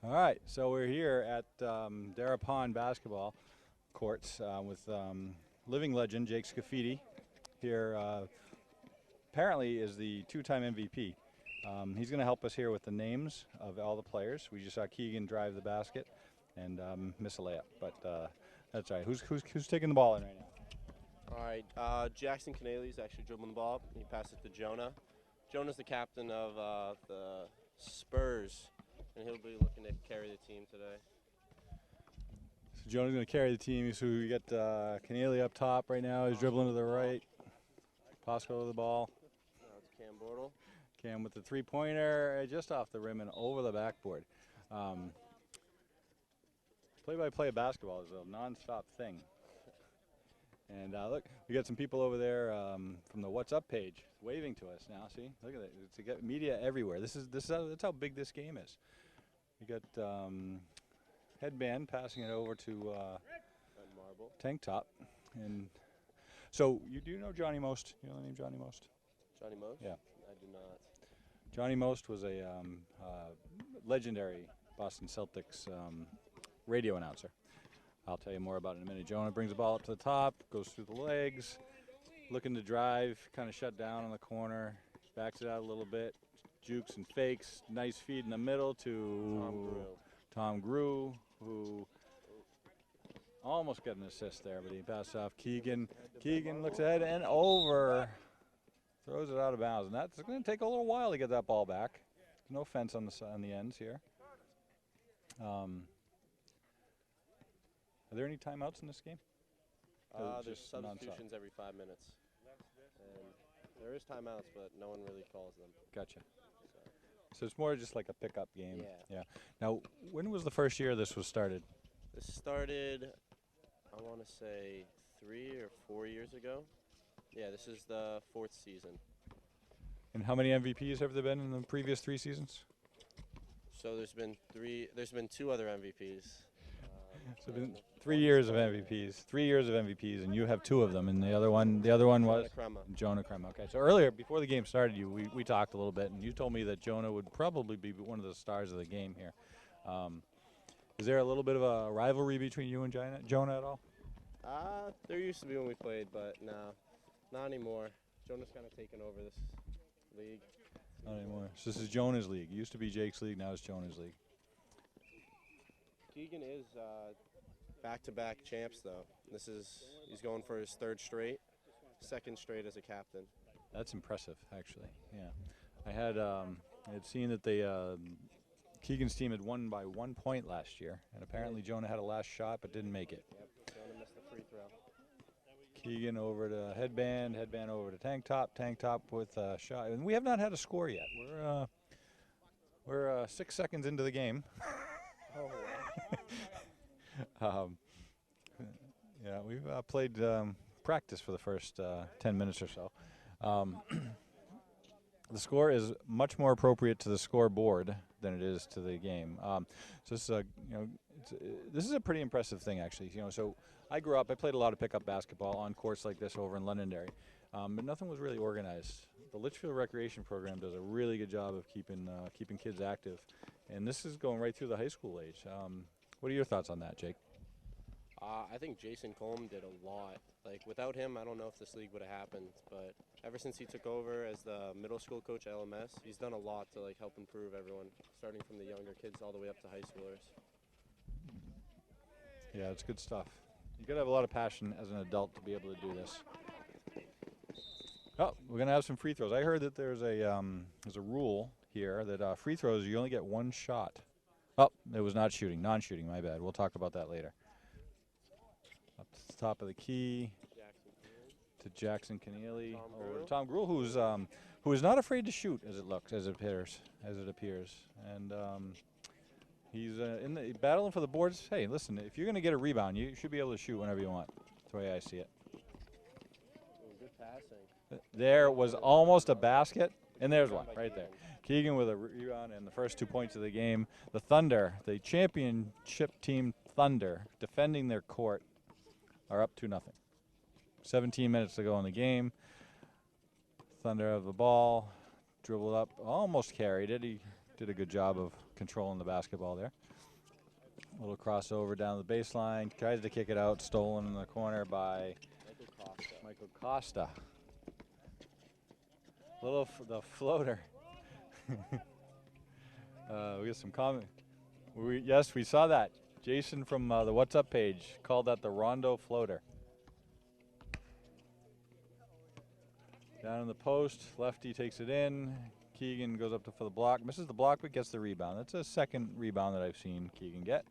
All right, so we're here at Darapon basketball courts with living legend Jake Scafidi here. Apparently is the two-time MVP. He's going to help us here with the names of all the players. We just saw Keegan drive the basket and miss a layup, but that's all right. Who's taking the ball in right now? All right, Jackson Canale's actually dribbling the ball. He passes it to Jonah. Jonah's the captain of the Spurs, and he'll be looking to carry the team today. So Jonah's going to carry the team. So we got Canale up top right now. He's dribbling to the right. Pasco with the ball. Now it's Cam Bortle. Cam with the three-pointer just off the rim and over the backboard. Play-by-play of basketball is a non-stop thing. And look, we got some people over there from the What's Up page waving to us now. See, look at it. It's got media everywhere. That's how big this game is. You got Headband passing it over to Marble. Tank Top, and so you do know Johnny Most? You know the name Johnny Most? Johnny Most? Yeah. I do not. Johnny Most was a legendary Boston Celtics radio announcer. I'll tell you more about it in a minute. Jonah brings the ball up to the top, goes through the legs, looking to drive, kind of shut down on the corner, backs it out a little bit, jukes and fakes. Nice feed in the middle to Tom Grew, who almost got an assist there, but he passed off Keegan. Keegan looks ahead and over, throws it out of bounds, and that's going to take a little while to get that ball back. No fence on the ends here. Are there any timeouts in this game? There's substitutions every 5 minutes. And there is timeouts, but no one really calls them. Gotcha. So it's more just like a pickup game. Yeah. Now, when was the first year this was started? This started, I want to say, 3 or 4 years ago. Yeah, this is the 4th season. And how many MVPs have there been in the previous 3 seasons? So there's been 2 other MVPs. So been 3 years of MVPs. 3 years of MVPs, and you have 2 of them. And the other one was Jonah Crema. Okay. So earlier, before the game started, we talked a little bit, and you told me that Jonah would probably be one of the stars of the game here. Is there a little bit of a rivalry between you and Jonah at all? There used to be when we played, but no, not anymore. Jonah's kind of taken over this league. Not anymore. So this is Jonah's league. It used to be Jake's league. Now it's Jonah's league. Keegan is back-to-back champs, though. He's going for his 3rd straight, 2nd straight as a captain. That's impressive, actually. Yeah, I had seen that Keegan's team had won by 1 point last year, and apparently Jonah had a last shot but didn't make it. Yep, Jonah missed the free throw. Keegan over to Headband over to Tank Top with a shot, and we have not had a score yet. We're 6 seconds into the game. Oh, yeah, we've played practice for the first 10 minutes or so. The score is much more appropriate to the scoreboard than it is to the game. So this is a pretty impressive thing, actually. So I grew up. I played a lot of pickup basketball on courts like this over in Londonderry, but nothing was really organized. The Litchfield Recreation Program does a really good job of keeping kids active, and this is going right through the high school age. What are your thoughts on that, Jake? I think Jason Colm did a lot. Like, without him, I don't know if this league would have happened. But ever since he took over as the middle school coach at LMS, he's done a lot to help improve everyone, starting from the younger kids all the way up to high schoolers. Yeah, it's good stuff. You got to have a lot of passion as an adult to be able to do this. Oh, we're gonna have some free throws. I heard that there's a rule here that free throws you only get 1 shot. Oh, it was non-shooting. My bad. We'll talk about that later. Up to the top of the key to Jackson Keneally over to Tom Gruel, who is not afraid to shoot as it appears, and he's battling for the boards. Hey, listen, if you're gonna get a rebound, you should be able to shoot whenever you want. That's the way I see it. Good passing. There was almost a basket, and there's one right there. Keegan with a rebound and the first 2 points of the game. The Thunder, the championship team Thunder, defending their court, are up 2-0. 17 minutes to go in the game. Thunder have the ball, dribbled up, almost carried it. He did a good job of controlling the basketball there. A little crossover down the baseline. Tries to kick it out. Stolen in the corner by Michael Costa. The floater. We get some comment. Yes, we saw that. Jason from the What's Up page called that the Rondo floater. Down in the post, lefty takes it in. Keegan goes up for the block, misses the block, but gets the rebound. That's a second rebound that I've seen Keegan get.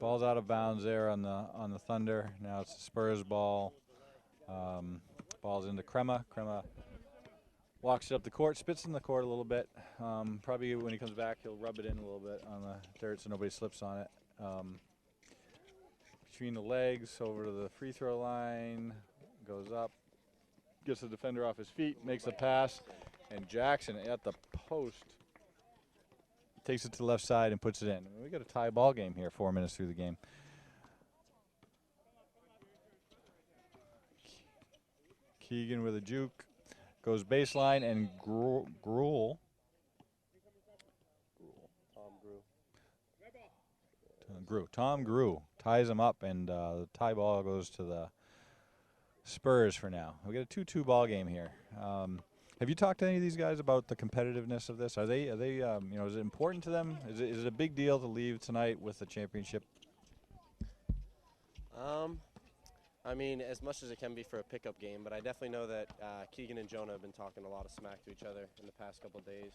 Ball's out of bounds there on the Thunder. Now it's the Spurs ball. Ball's into Crema. Crema walks it up the court, spits in the court a little bit. Probably when he comes back, he'll rub it in a little bit on the dirt so nobody slips on it. Between the legs, over to the free throw line, goes up, gets the defender off his feet, makes the pass, and Jackson at the post takes it to the left side and puts it in. We got a tie ball game here, 4 minutes through the game. Keegan with a juke, goes baseline, and Tom Grew ties him up, and the tie ball goes to the Spurs for now. We got a 2-2 ball game here. Have you talked to any of these guys about the competitiveness of this? Are they is it important to them? Is it a big deal to leave tonight with the championship? I mean, as much as it can be for a pickup game, but I definitely know that Keegan and Jonah have been talking a lot of smack to each other in the past couple days.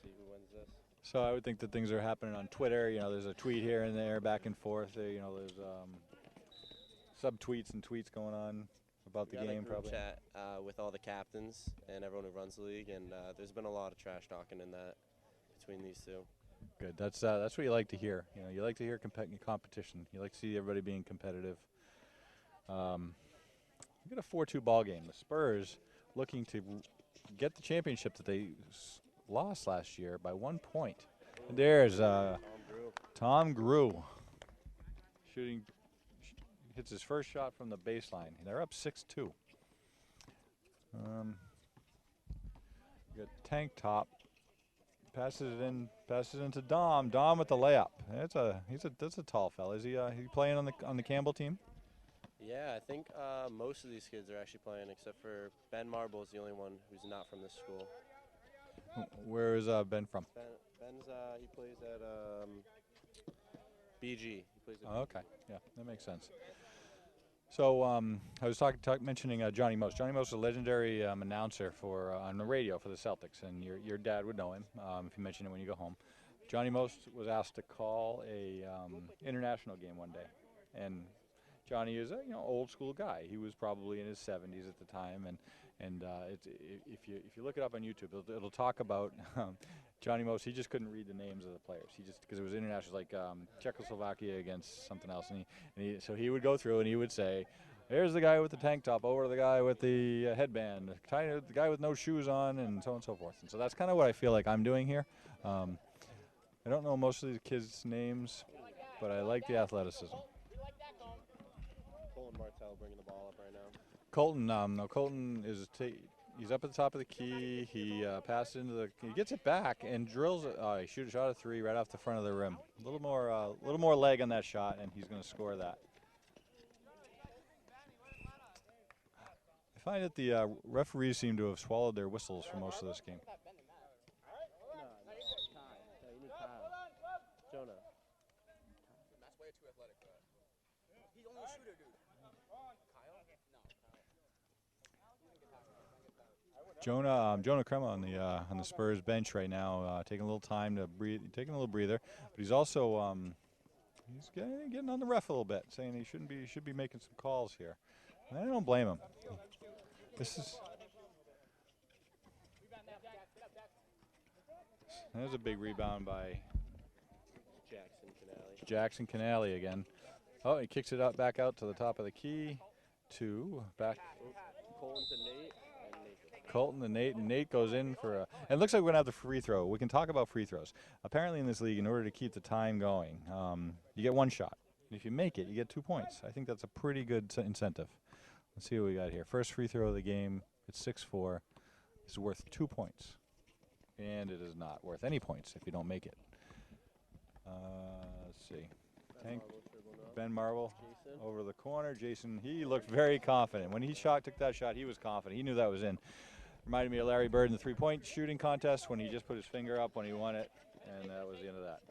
See who wins this. So I would think that things are happening on Twitter. There's a tweet here and there, back and forth. There's sub-tweets and tweets going on about the game, probably. Chat with all the captains and everyone who runs the league, and there's been a lot of trash talking in that between these two. Good. That's what you like to hear. You like to hear competition. You like to see everybody being competitive. We got a 4-2 ball game. The Spurs looking to get the championship that they lost last year by 1 point. And there's Tom Grew shooting. Hits his first shot from the baseline. They're up 6-2. You got Tank Top. Passes it into Dom. Dom with the layup. That's a tall fella. Is he playing on the Campbell team? Yeah, I think most of these kids are actually playing, except for Ben Marble is the only one who's not from this school. Where is Ben from? Ben's he plays at BG. He plays at okay, yeah, that makes sense. So I was mentioning Johnny Most. Johnny Most is a legendary announcer for on the radio for the Celtics, and your dad would know him if you mention it when you go home. Johnny Most was asked to call a international game one day, and Johnny is a old school guy. He was probably in his 70s at the time, and if you look it up on YouTube, it'll talk about Johnny Most. He just couldn't read the names of the players. He just because it was international, like Czechoslovakia against something else, so he would go through and he would say, "Here's the guy with the tank top, over to the guy with the headband, the guy with no shoes on, and so on and so forth." And so that's kind of what I feel like I'm doing here. I don't know most of these kids' names, but I like the athleticism. Colton Martell bringing the ball up right now. Colton, Colton is he's up at the top of the key. He passes he gets it back and drills it. He shoots a shot of 3 right off the front of the rim. A little more leg on that shot, and he's going to score that. I find that the referees seem to have swallowed their whistles for most of this game. Jonah. Jonah Crema on the Spurs bench right now, taking a little time to breathe, taking a little breather. But he's also he's getting on the ref a little bit, saying he should be making some calls here. And I don't blame him. There's a big rebound by Jackson Canale again. Oh, he kicks it back out to the top of the key. Back. Colton to Nate, and Nate goes in for a. And it looks like we're gonna have the free throw. We can talk about free throws. Apparently, in this league, in order to keep the time going, you get one shot. And if you make it, you get 2 points. I think that's a pretty good incentive. Let's see what we got here. First free throw of the game. It's 6-4. It's worth 2 points. And it is not worth any points if you don't make it. Let's see. Ben Marble over the corner. Jason, he looked very confident. When he took that shot, he was confident. He knew that was in. Reminded me of Larry Bird in the three-point shooting contest when he just put his finger up when he won it, and that was the end of that.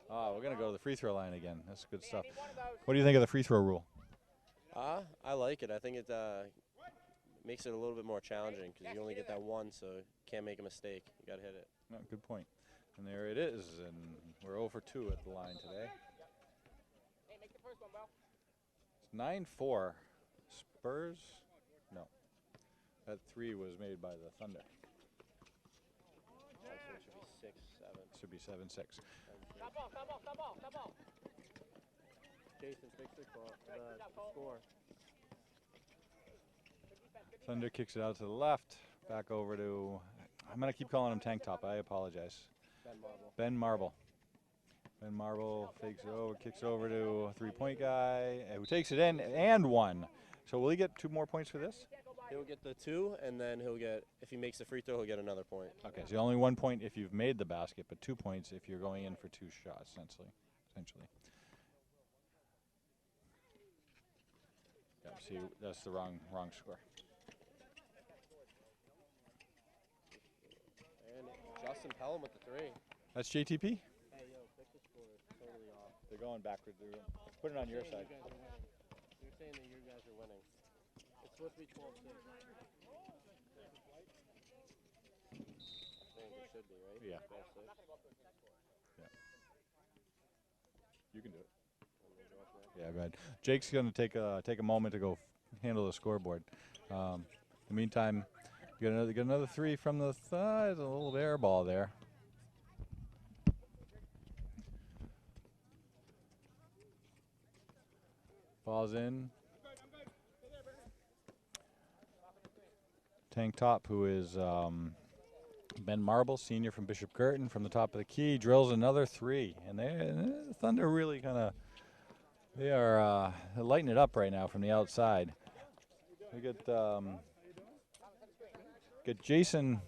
We're going to go to the free throw line again. That's good stuff. What do you think of the free throw rule? I like it. I think it makes it a little bit more challenging because you only get that one, so you can't make a mistake. You got to hit it. No, good point. And there it is, and we're 0 for 2 at the line today. It's 9-4. Spurs? No. That 3 was made by the Thunder. It should be 7-6. Stop ball. Jason, fix the score. Thunder kicks it out to the left. Back over to, I'm going to keep calling him Tank Top. I apologize. Ben Marble. Ben Marble fakes it over, kicks over to a three-point guy who takes it in and one. So will he get 2 more points for this? He'll get the 2, and then he'll get, if he makes the free throw, he'll get another point. Okay, so only 1 point if you've made the basket, but 2 points if you're going in for 2 shots, essentially. Yeah, see, that's the wrong score. And Justin Pelham with the 3. That's JTP? Hey, yo, fix the score. It's totally off. They're going backwards. Put it on your side. You're saying that you guys are winning. It's supposed to be 12-6. I think it should be, right? Yeah. 12-6. Yeah. You can do it. Yeah, go ahead. Jake's going to take a moment to go handle the scoreboard. In the meantime, get another 3 from the side. A little air ball there. Ball's in. Tank Top, who is Ben Marble, senior from Bishop Curtin, from the top of the key, drills another 3. And the Thunder really kind of, they are lighting it up right now from the outside. We get Jason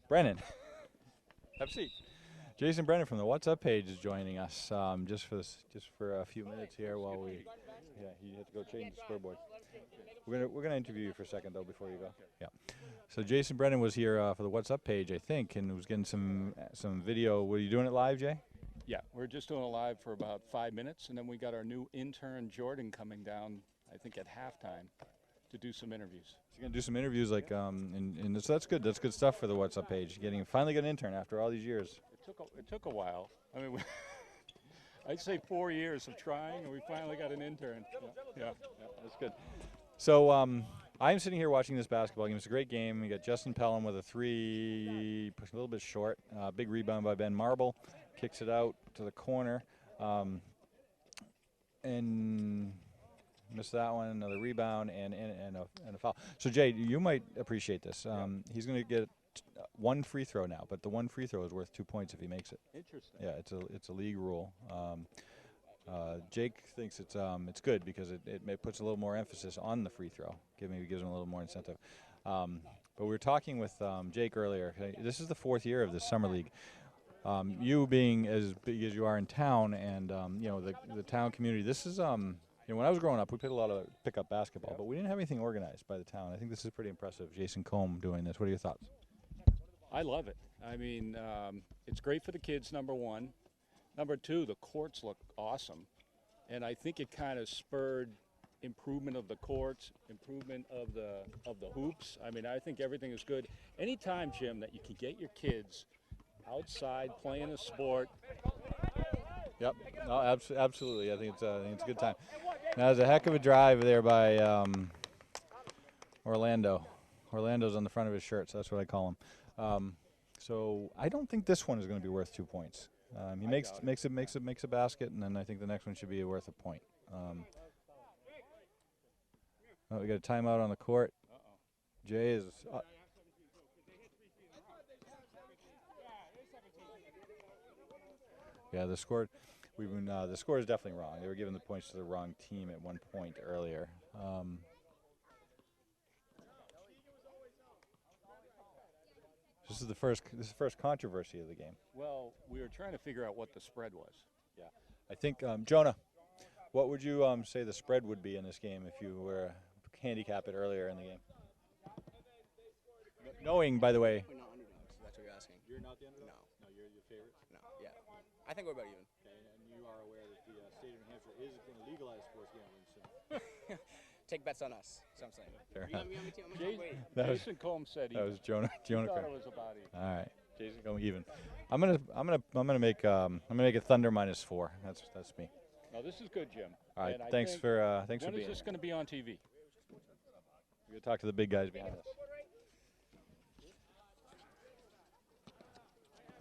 Brennan. Have a seat. Jason Brennan from the What's Up page is joining us just for a few minutes here while he had to go change the scoreboard. We're gonna interview you for a second though before you go. Yeah. So Jason Brennan was here for the What's Up page, I think, and was getting some video. Were you doing it live, Jay? Yeah, we're just doing it live for about 5 minutes, and then we got our new intern Jordan coming down, I think at halftime, to do some interviews. So you're gonna do some interviews, like, and so that's good. That's good stuff for the What's Up page. Finally got an intern after all these years. It took a while. I mean, I'd say 4 years of trying, and we finally got an intern. Yeah, that's good. So I'm sitting here watching this basketball game. It's a great game. You got Justin Pelham with a 3, a little bit short. Big rebound by Ben Marble. Kicks it out to the corner. And missed that one. Another rebound and a foul. So, Jay, you might appreciate this. He's going to get 1 free throw now, but the 1 free throw is worth 2 points if he makes it. Interesting. Yeah, it's a league rule. Jake thinks it's good because it puts a little more emphasis on the free throw. Maybe gives him a little more incentive. But we were talking with Jake earlier. This is the 4th year of the summer league. You being as big as you are in town, and the town community. This is when I was growing up, we played a lot of pickup basketball, but we didn't have anything organized by the town. I think this is pretty impressive. Jason Combe doing this. What are your thoughts? I love it. I mean, it's great for the kids, number 1. Number 2, the courts look awesome. And I think it kind of spurred improvement of the courts, improvement of the hoops. I mean, I think everything is good. Anytime, Jim, that you can get your kids outside playing a sport. Yep. No, absolutely. I think it's a good time. Now, there's a heck of a drive there by Orlando. Orlando's on the front of his shirt, so that's what I call him. So I don't think this one is going to be worth 2 points. He makes a basket, and then I think the next one should be worth a point. We got a timeout on the court. Jay is. Yeah, the score. The score is definitely wrong. They were giving the points to the wrong team at one point earlier. This is the first controversy of the game. Well, we were trying to figure out what the spread was. Yeah, I think Jonah, what would you say the spread would be in this game if you were to handicap it earlier in the game? Knowing, by the way, We're not underdogs. If that's what you're asking. you're not the underdog. No. No, you're the favorites. No. Yeah. I think we're about even. Okay, and you are aware that the state of New Hampshire is going to legalize sports gambling soon. Take bets on us. That's what I'm saying. Fair You enough. got me on my team. I'm Jason, wait. That was- Jason Combs said That was Jonah. he thought Craig. it was about even. All right, Jason going even. I'm gonna make it Thunder -4. That's me. No, this is good, Jim. All right, And I thanks think- for When being is this here. going to be on TV? We're gonna talk to the big guys behind us.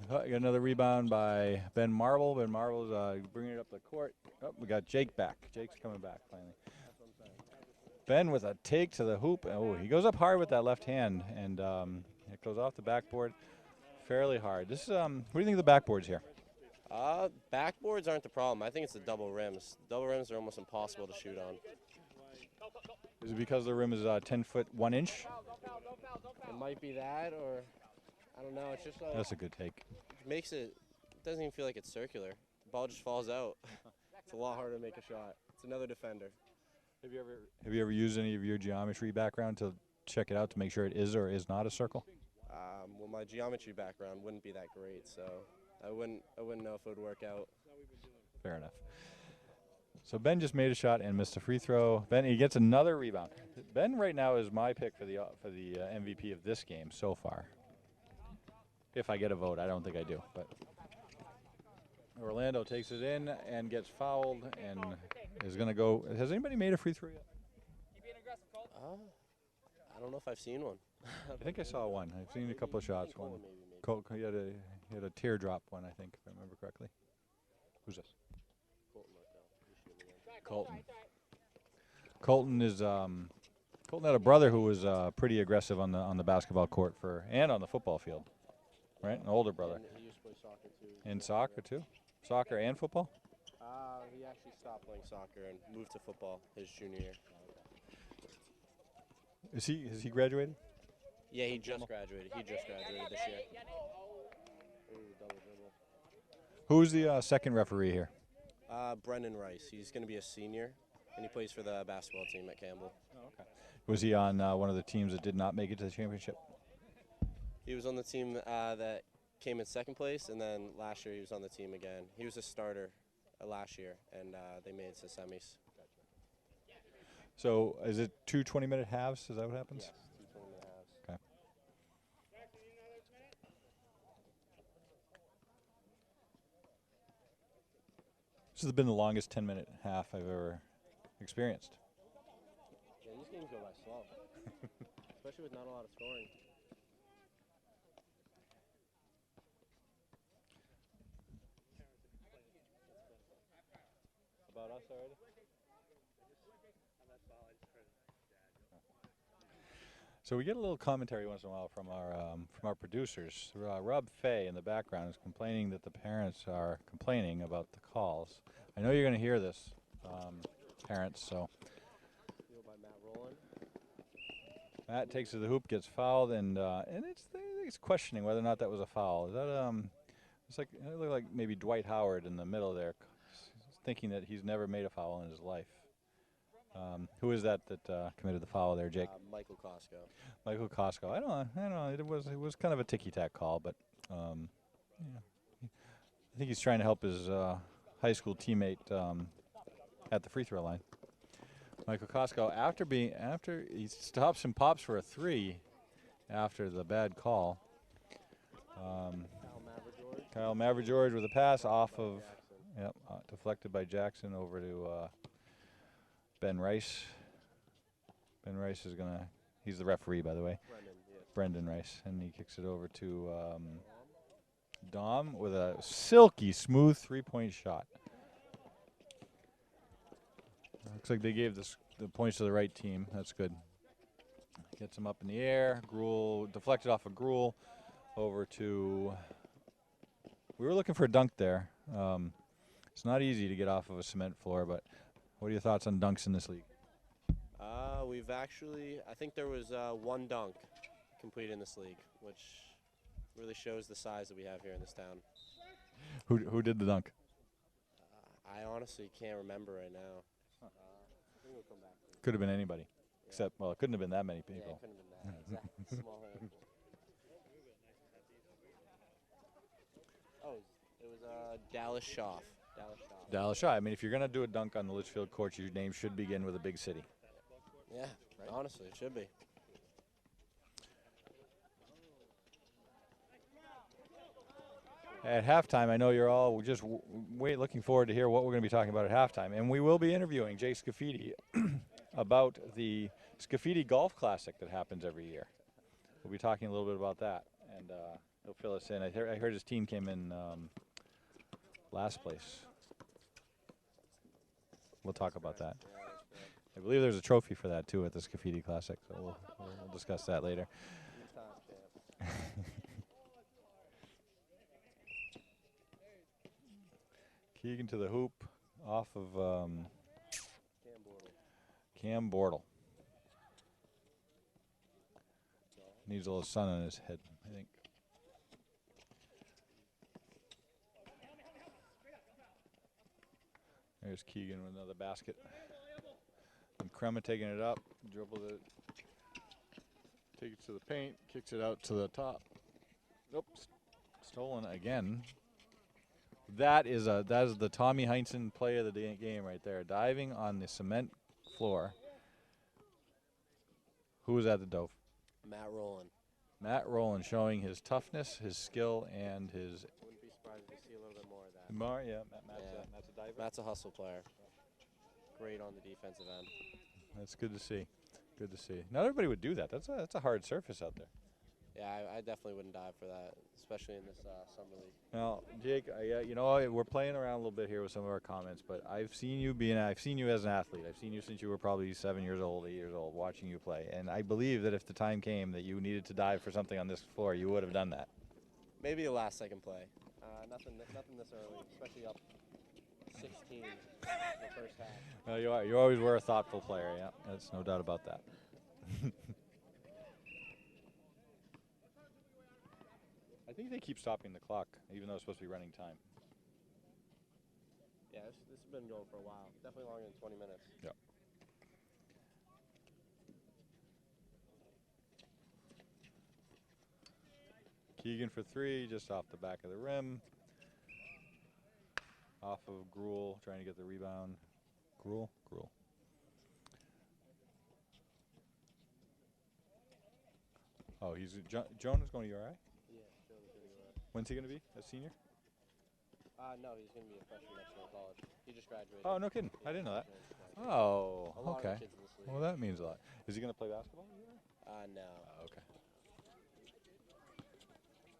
Got another rebound by Ben Marble. Ben Marble's bringing it up the court. Oh, we got Jake back. Jake's coming back finally. Ben with a take to the hoop. Oh, he goes up hard with that left hand, and it goes off the backboard fairly hard. This is what do you think of the backboards here? Backboards aren't the problem. I think it's the double rims. Double rims are almost impossible to shoot on. Is it because the rim is 10 foot 1 inch? It might be that, or I don't know. It's just like That's a good take. makes it doesn't even feel like it's circular. The ball just falls out. It's a lot harder to make a shot. It's another defender. Have you ever used any of your geometry background to check it out to make sure it is or is not a circle? Well, my geometry background wouldn't be that great, so I wouldn't know if it would work out. Fair enough. So Ben just made a shot and missed a free throw. Ben, he gets another rebound. Ben right now is my pick for the MVP of this game so far. If I get a vote, I don't think I do, but Orlando takes it in and gets fouled and is going to go. Has anybody made a free throw yet? I don't know if I've seen one. I think I saw one. I've seen a couple of shots. One. Cole maybe made Cole, he had a teardrop one, I think, if I remember correctly. Who's this? Colton like that. He's shooting again. Colton. Colton is Colton had a brother who was pretty aggressive on the basketball court and on the football field, right? An older brother. And he used to play soccer too. In soccer too, soccer and football. He actually stopped playing soccer and moved to football his junior year. Has he graduated? Yeah, he just graduated. He just graduated this year. Ooh, double dribble. Who's the second referee here? Brendan Rice. He's going to be a senior, and he plays for the basketball team at Campbell. Oh, okay. Was he on one of the teams that did not make it to the championship? He was on the team that came in second place, and then last year he was on the team again. He was a starter last year, and they made it to semis. So is it 2 20-minute halves? Is that what happens? Yes, 2 20-minute halves. Okay. This has been the longest 10-minute half I've ever experienced. Yeah, these games go by slow, especially with not a lot of scoring. About us already? So we get a little commentary once in a while from our producers. Rob Fay in the background is complaining that the parents are complaining about the calls. I know you're going to hear this, parents. So Field by Matt Rowland. Matt takes to the hoop, gets fouled, and it's questioning whether or not that was a foul. Is that it looked like maybe Dwight Howard in the middle there, thinking that he's never made a foul in his life. Who is that committed the foul there, Jake? Michael Costco. Michael Costco. I don't know. It was kind of a ticky-tack call, but yeah. I think he's trying to help his high school teammate at the free throw line. Michael Costco, after he stops and pops for a three after the bad call. Kyle Mavergeorge with a pass off of, deflected by Jackson over to Ben Rice. Ben Rice is he's the referee, by the way. Brendan, yes. Brendan Rice, and he kicks it over to Dom with a silky smooth three-point shot. Looks like they gave the points to the right team. That's good. Gets him up in the air. Gruel deflected off of Gruel over to. We were looking for a dunk there. It's not easy to get off of a cement floor, but what are your thoughts on dunks in this league? We've actually, I think there was one dunk completed in this league, which really shows the size that we have here in this town. Who did the dunk? I honestly can't remember right now. I think we'll come back to it. Could have been anybody, Yeah. except well, it couldn't have been that many Yeah, people. it couldn't have been that. Exactly. Small handful. Oh, it was Dallas Schaff. Dallas Shaw. I mean, if you're gonna do a dunk on the Litchfield court, your name should begin with a big city. Yeah, Right. honestly, it should be. At halftime, I know you're all just looking forward to hear what we're going to be talking about at halftime, and we will be interviewing Jay Scafidi about the Scafidi Golf Classic that happens every year. We'll be talking a little bit about that, and he'll fill us in. I heard his team came in last place. We'll talk about that. Yeah, that's correct. I believe there's a trophy for that too at the Scafidi Classic, so we'll discuss that later. Utah champ. Keegan to the hoop, off of Cam Bortle. Cam Bortle. Needs a little sun on his head, I think. There's Keegan with another basket. And Crema taking it up, dribbles it, takes it to the paint, kicks it out to the top. Nope, stolen again. That is the Tommy Heinsohn play of the game right there. Diving on the cement floor. Who was at the Dove? Matt Rowland. Matt Rowland showing his toughness, his skill, and his. Wouldn't be surprised if we see a little bit more of that. Matt's a diver. Matt's a hustle player. Great on the defensive end. That's good to see. Good to see. Not everybody would do that. That's a hard surface out there. Yeah, I definitely wouldn't dive for that, especially in this summer league. Now, Jake, you know, we're playing around a little bit here with some of our comments, but I've seen you as an athlete. I've seen you since you were probably 7 years old, 8 years old, watching you play. And I believe that if the time came that you needed to dive for something on this floor, you would have done that. Maybe a last-second play. Nothing this early, especially up 16 in the first half. No, you are. You always were a thoughtful player. Yeah, that's no doubt about that. I think they keep stopping the clock, even though it's supposed to be running time. Yeah, this has been going for a while. Definitely longer than 20 minutes. Yep. Keegan for three, just off the back of the rim. Off of Gruel, trying to get the rebound. Gruel. Oh, Jonah's going to URI? Yeah, Joe's going to When's he going to be? A senior? No, he's going to be a freshman next year in college. He just graduated. Oh, no kidding. I didn't know that. A Oh, lot okay. of the kids in this league. Well, that means a lot. Is he going to play basketball? No. Okay.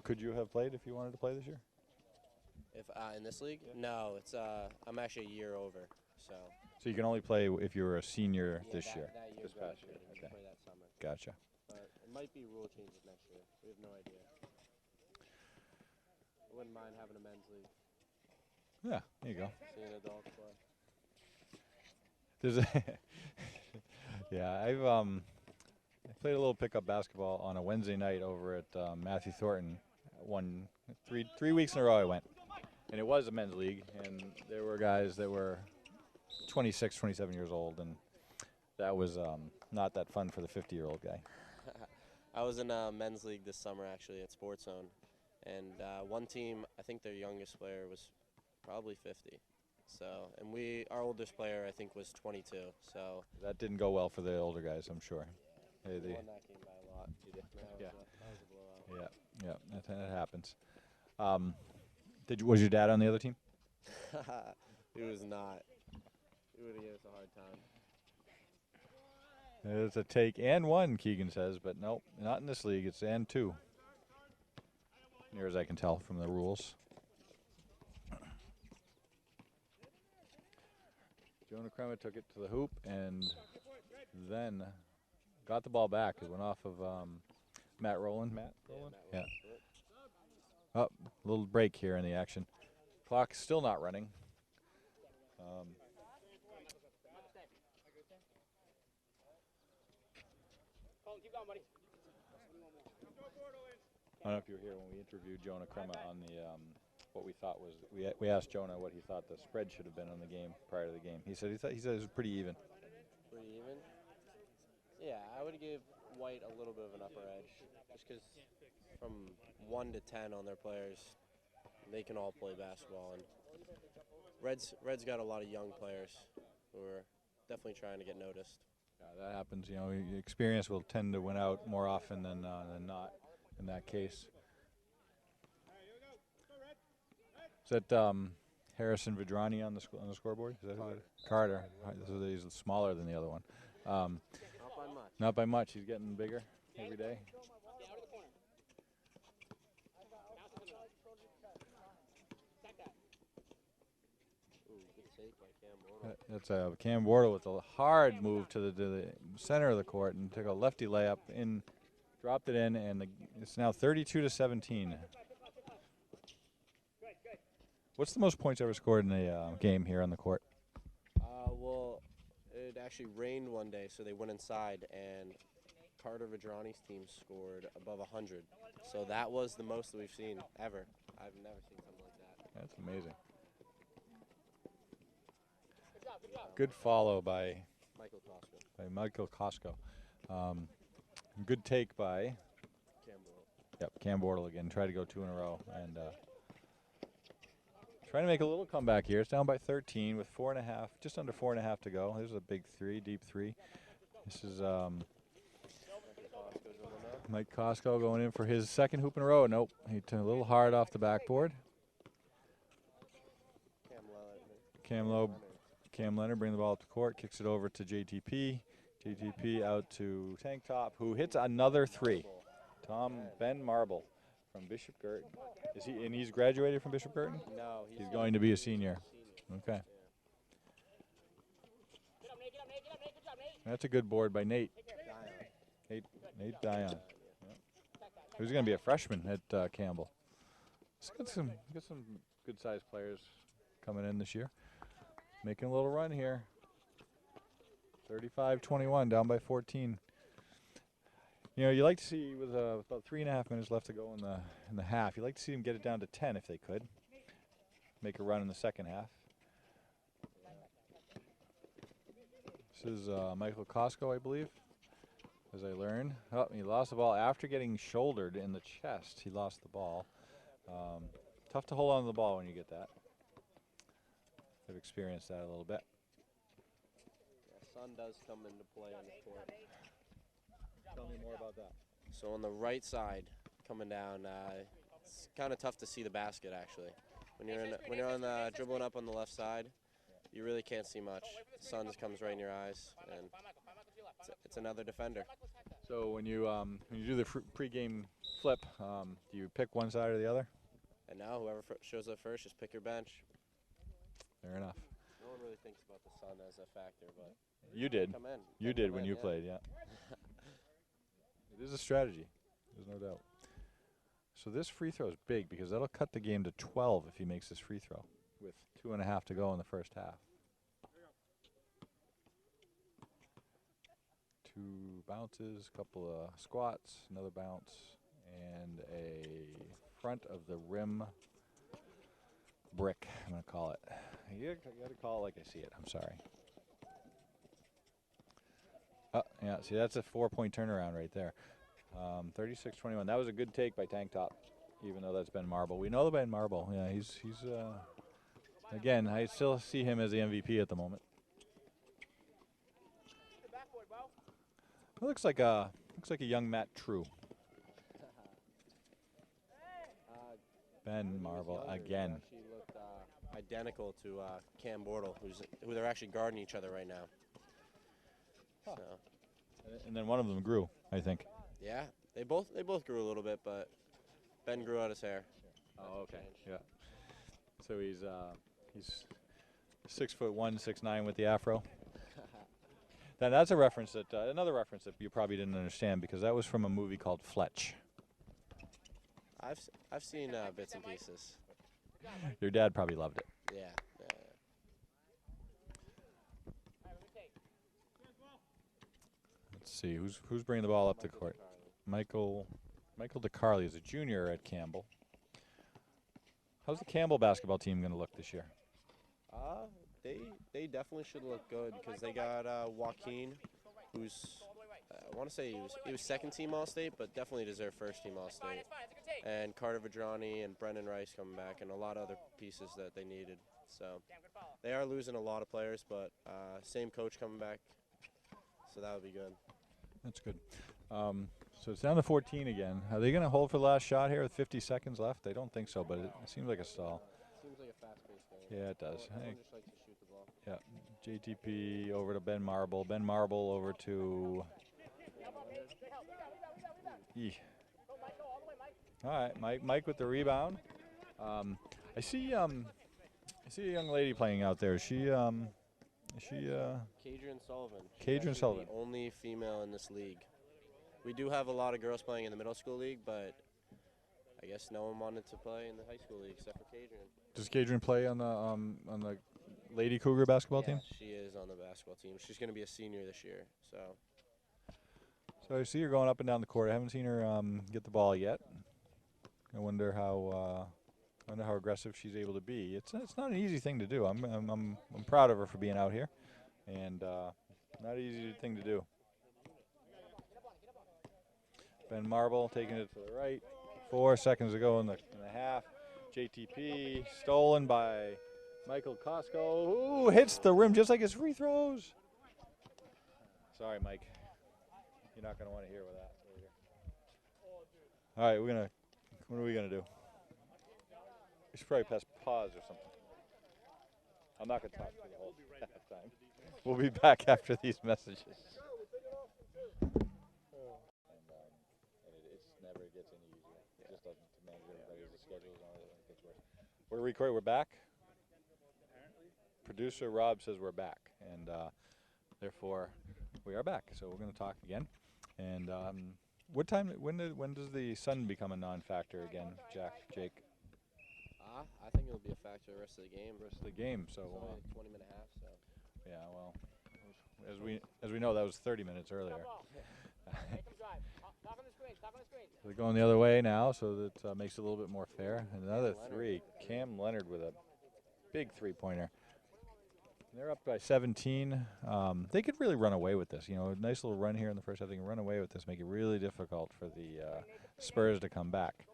Could you have played if you wanted to play this year? If in this league? Yeah. No, it's I'm actually a year over, so. So you can only play if you were a senior this year. That year This past year. graduated. We Okay. play that summer, Gotcha. but it might be rule changes next year. We have no idea. I wouldn't mind having a men's league. Yeah, there you go. Seeing adults play. There's a yeah, I played a little pickup basketball on a Wednesday night over at Matthew Thornton. Three weeks in a row I went, and it was a men's league, and there were guys that were 26, 27 years old, and that was not that fun for the 50-year-old guy. I was in a men's league this summer actually at Sports Zone, and one team, I think their youngest player was probably 50. So, and our oldest player I think was 22. So That didn't go well for the older guys, I'm sure. we won that game by a lot. Yeah. That was a blowout. Yeah, that happens. Was your dad on the other team? He was not. He would have given us a hard time. It's a take and one, Keegan says, but nope, not in this league. It's and two. Near as I can tell from the rules. Jonah Crema took it to the hoop and then got the ball back. It went off of Matt Rowland. Matt Rowland? Yeah. Matt Rowland. Oh, little break here in the action. Clock still not running. I don't know if you were here when we interviewed Jonah Crema on the what we thought was we asked Jonah what he thought the spread should have been on the game prior to the game. He said it was pretty even. Pretty even. Yeah, I would give White a little bit of an upper edge, just because from 1 to 10 on their players, they can all play basketball, and Reds got a lot of young players who are definitely trying to get noticed. Yeah, that happens. You know, experience will tend to win out more often than not in that case. Is that Harrison Vidrani on the scoreboard? Is that who it is? Carter. So he's smaller than the other one. Not by much. Not by much. He's getting bigger every day. Ooh, good take by Cam Bortle. That's Cam Bortle with a hard move to the center of the court and took a lefty layup in, dropped it in, and it's now 32-17. What's the most points ever scored in a game here on the court? Well, it actually rained one day, so they went inside, and Carter Vidrani's team scored above 100. So that was the most that we've seen ever. I've never seen something like that. That's amazing. Good follow by Michael Costco. Good take by Cam Bortle again. Tried to go 2 in a row and trying to make a little comeback here. It's down by 13 with 4.5, just under 4.5 to go. There's a big three, deep three. This is Mike Costco going in for his second hoop in a row. Nope, he took a little hard off the backboard. Cam Leonard bring the ball up the court, kicks it over to JTP. JTP out to Tank Top, who hits another three. Ben Marble from Bishop Girton. Is he? And he's graduated from Bishop Girton? No, He's going to be a senior. Okay. That's a good board by Nate. Nate Dion. Yep. Who's going to be a freshman at Campbell? Let's get some good-sized players coming in this year. Making a little run here. 35-21, down by 14. You know, you like to see with about 3.5 minutes left to go in the half. You like to see them get it down to 10 if they could. Make a run in the second half. This is Michael Costco, I believe, as I learned. Oh, he lost the ball after getting shouldered in the chest. He lost the ball. Tough to hold on to the ball when you get that. I've experienced that a little bit. Yeah, sun does come into play on the court. Tell me more about that. So on the right side, coming down, it's kind of tough to see the basket actually. When you're on dribbling up on the left side, you really can't see much. The sun just comes right in your eyes, and it's another defender. So when you do the pregame flip, do you pick one side or the other? And now whoever shows up first, just pick your bench. Fair enough. No one really thinks about the sun as a factor, but you did. Come in. You did when in, you yeah. played, yeah. It is a strategy. There's no doubt. So this free throw is big because that'll cut the game to 12 if he makes this free throw with 2.5 to go in the first half. 2 bounces, couple of squats, another bounce, and a front of the rim brick, I'm going to call it. You got to call it like I see it. I'm sorry. Oh, yeah, see, that's a 4-point turnaround right there. 36-21. That was a good take by Tank Top, even though that's Ben Marble. We know the Ben Marble. Yeah, he's again, I still see him as the MVP at the moment. It looks like a young Matt True. Ben Marble again. Actually looked identical to Cam Bortle, who they're actually guarding each other right now. Huh. So. And then one of them grew, I think. Yeah, they both grew a little bit, but Ben grew out his hair. Oh, okay. Yeah. So he's 6'1", 6'9" with the afro. Then that's a reference that another reference that you probably didn't understand because that was from a movie called Fletch. I've seen bits and pieces. Your dad probably loved it. Yeah. Let's see, who's bringing the ball up the court? Michael DeCarli is a junior at Campbell. How's the Campbell basketball team going to look this year? They definitely should look good because they got Joaquin, who's I want to say he was second team All-State, but definitely deserved first team All-State. And Carter Vedrani and Brendan Rice coming back, and a lot of other pieces that they needed. So they are losing a lot of players, but same coach coming back, so that would be good. That's good. So it's down to 14 again. Are they going to hold for the last shot here with 50 seconds left? I don't think so, but it seems like a stall. Seems like a fast-paced game. Yeah, it does. Everyone just likes to shoot the ball. Yeah, JTP over to Ben Marble. Ben Marble over to. All right, Mike with the rebound. I see a young lady playing out there. Is she Kadrian Sullivan. She's Kadrian actually Sullivan. the only female in this league. We do have a lot of girls playing in the middle school league, but I guess no one wanted to play in the high school league except for Kadrian. Does Kadrian play on the Lady Cougar basketball team? She is on the basketball team. She's going to be a senior this year. So I see her going up and down the court. I haven't seen her get the ball yet. I wonder how aggressive she's able to be. It's not an easy thing to do. I'm proud of her for being out here, and not an easy thing to do. Ben Marble taking it to the right. 4 seconds to go in the half. JTP stolen by Michael Costco, who hits the rim just like his free throws. Sorry, Mike. You're not going to want to hear with that later. All right, what are we going to do? We should probably press pause or something. I'm not going to talk for the whole time. We'll be back after these messages. It never gets any easier. It just doesn't manage everybody's schedules and all that. It gets worse. We're recording. We're back. Producer Rob says we're back, and therefore we are back. So we're going to talk again. And what time? When does the sun become a non-factor again, Jake? I think it'll be a factor the rest of the game. Rest of the game. So it's only a 20-minute half. So. Yeah. Well, as we know, that was 30 minutes earlier. They're going the other way now, so that makes it a little bit more fair. Another three. Cam Leonard with a big three-pointer. They're up by 17. They could really run away with this. You know, a nice little run here in the first half. They can run away with this, make it really difficult for the Spurs to come back.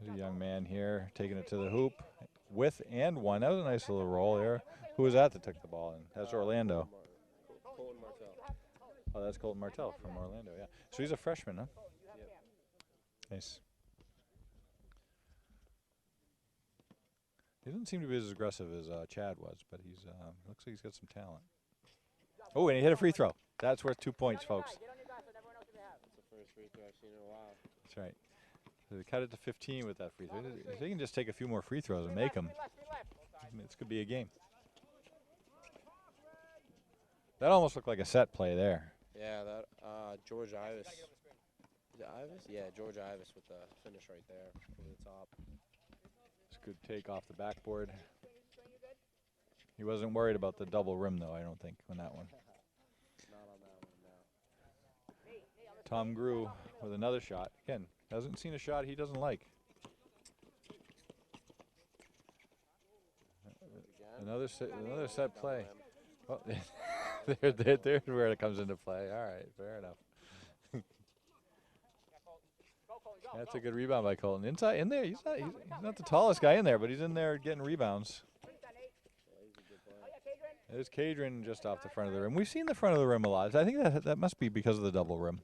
There's a young man here taking it to the hoop with and one. That was a nice little roll there. Who was that took the ball in? That's Orlando. Colton Martell. Oh, that's Colton Martell from Orlando, yeah. So he's a freshman, huh? Yep. Nice. He doesn't seem to be as aggressive as Chad was, but he's looks like he's got some talent. Oh, and he hit a free throw. That's worth 2 points, folks. That's the first free throw I've seen in a while. That's right. So they cut it to 15 with that free throw. If they can just take a few more free throws and make them, this could be a game. That almost looked like a set play there. Yeah, that George Ivis. Is it Ivis? Yeah, George Ivis with the finish right there over the top. It's a good take off the backboard. He wasn't worried about the double rim, though, I don't think, on that one. Not on that one, no. Tom Grew with another shot. Again, hasn't seen a shot he doesn't like. Another set play. Oh, there's where it comes into play. All right, fair enough. That's a good rebound by Colton. Inside, in there, he's not the tallest guy in there, but he's in there getting rebounds. There's Kadrian just off the front of the rim. We've seen the front of the rim a lot. I think that must be because of the double rim.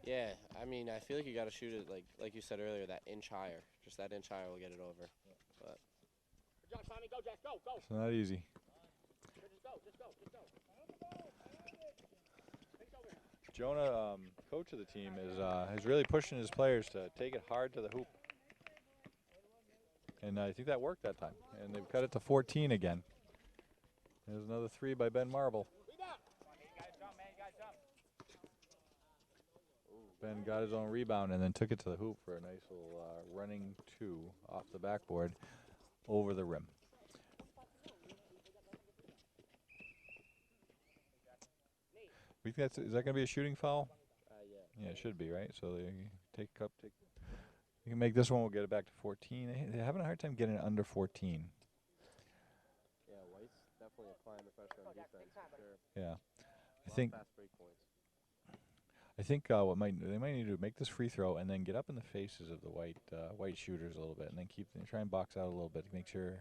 Yeah, I mean, I feel like you got to shoot it like you said earlier, that inch higher. Just that inch higher will get it over. But it's not easy. Jonah, coach of the team, is really pushing his players to take it hard to the hoop. And I think that worked that time. And they've cut it to 14 again. There's another three by Ben Marble. Ben got his own rebound and then took it to the hoop for a nice little running 2 off the backboard over the rim. We think is that going to be a shooting foul? Yeah. Yeah, it should be, right? So they take up. You can make this one. We'll get it back to 14. They're having a hard time getting it under 14. Yeah, White's definitely applying the pressure on defense for sure. Yeah, A lot think. of fast break points. I think they might need to make this free throw and then get up in the faces of the white shooters a little bit, and then try and box out a little bit. Make sure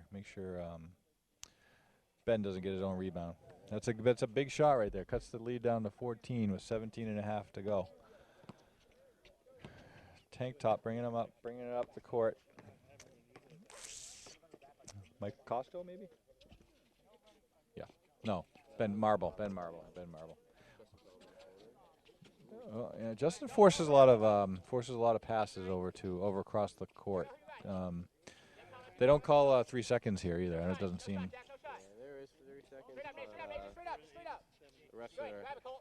Ben doesn't get his own rebound. That's a big shot right there. Cuts the lead down to 14 with 17 and a half to go. Tank top, bringing it up the court. Mike Costco, maybe? Yeah. No, Ben Marble. Yeah, Justin forces a lot of passes over across the court. They don't call 3 seconds here either, and it doesn't seem. Yeah, there is 3 seconds, but the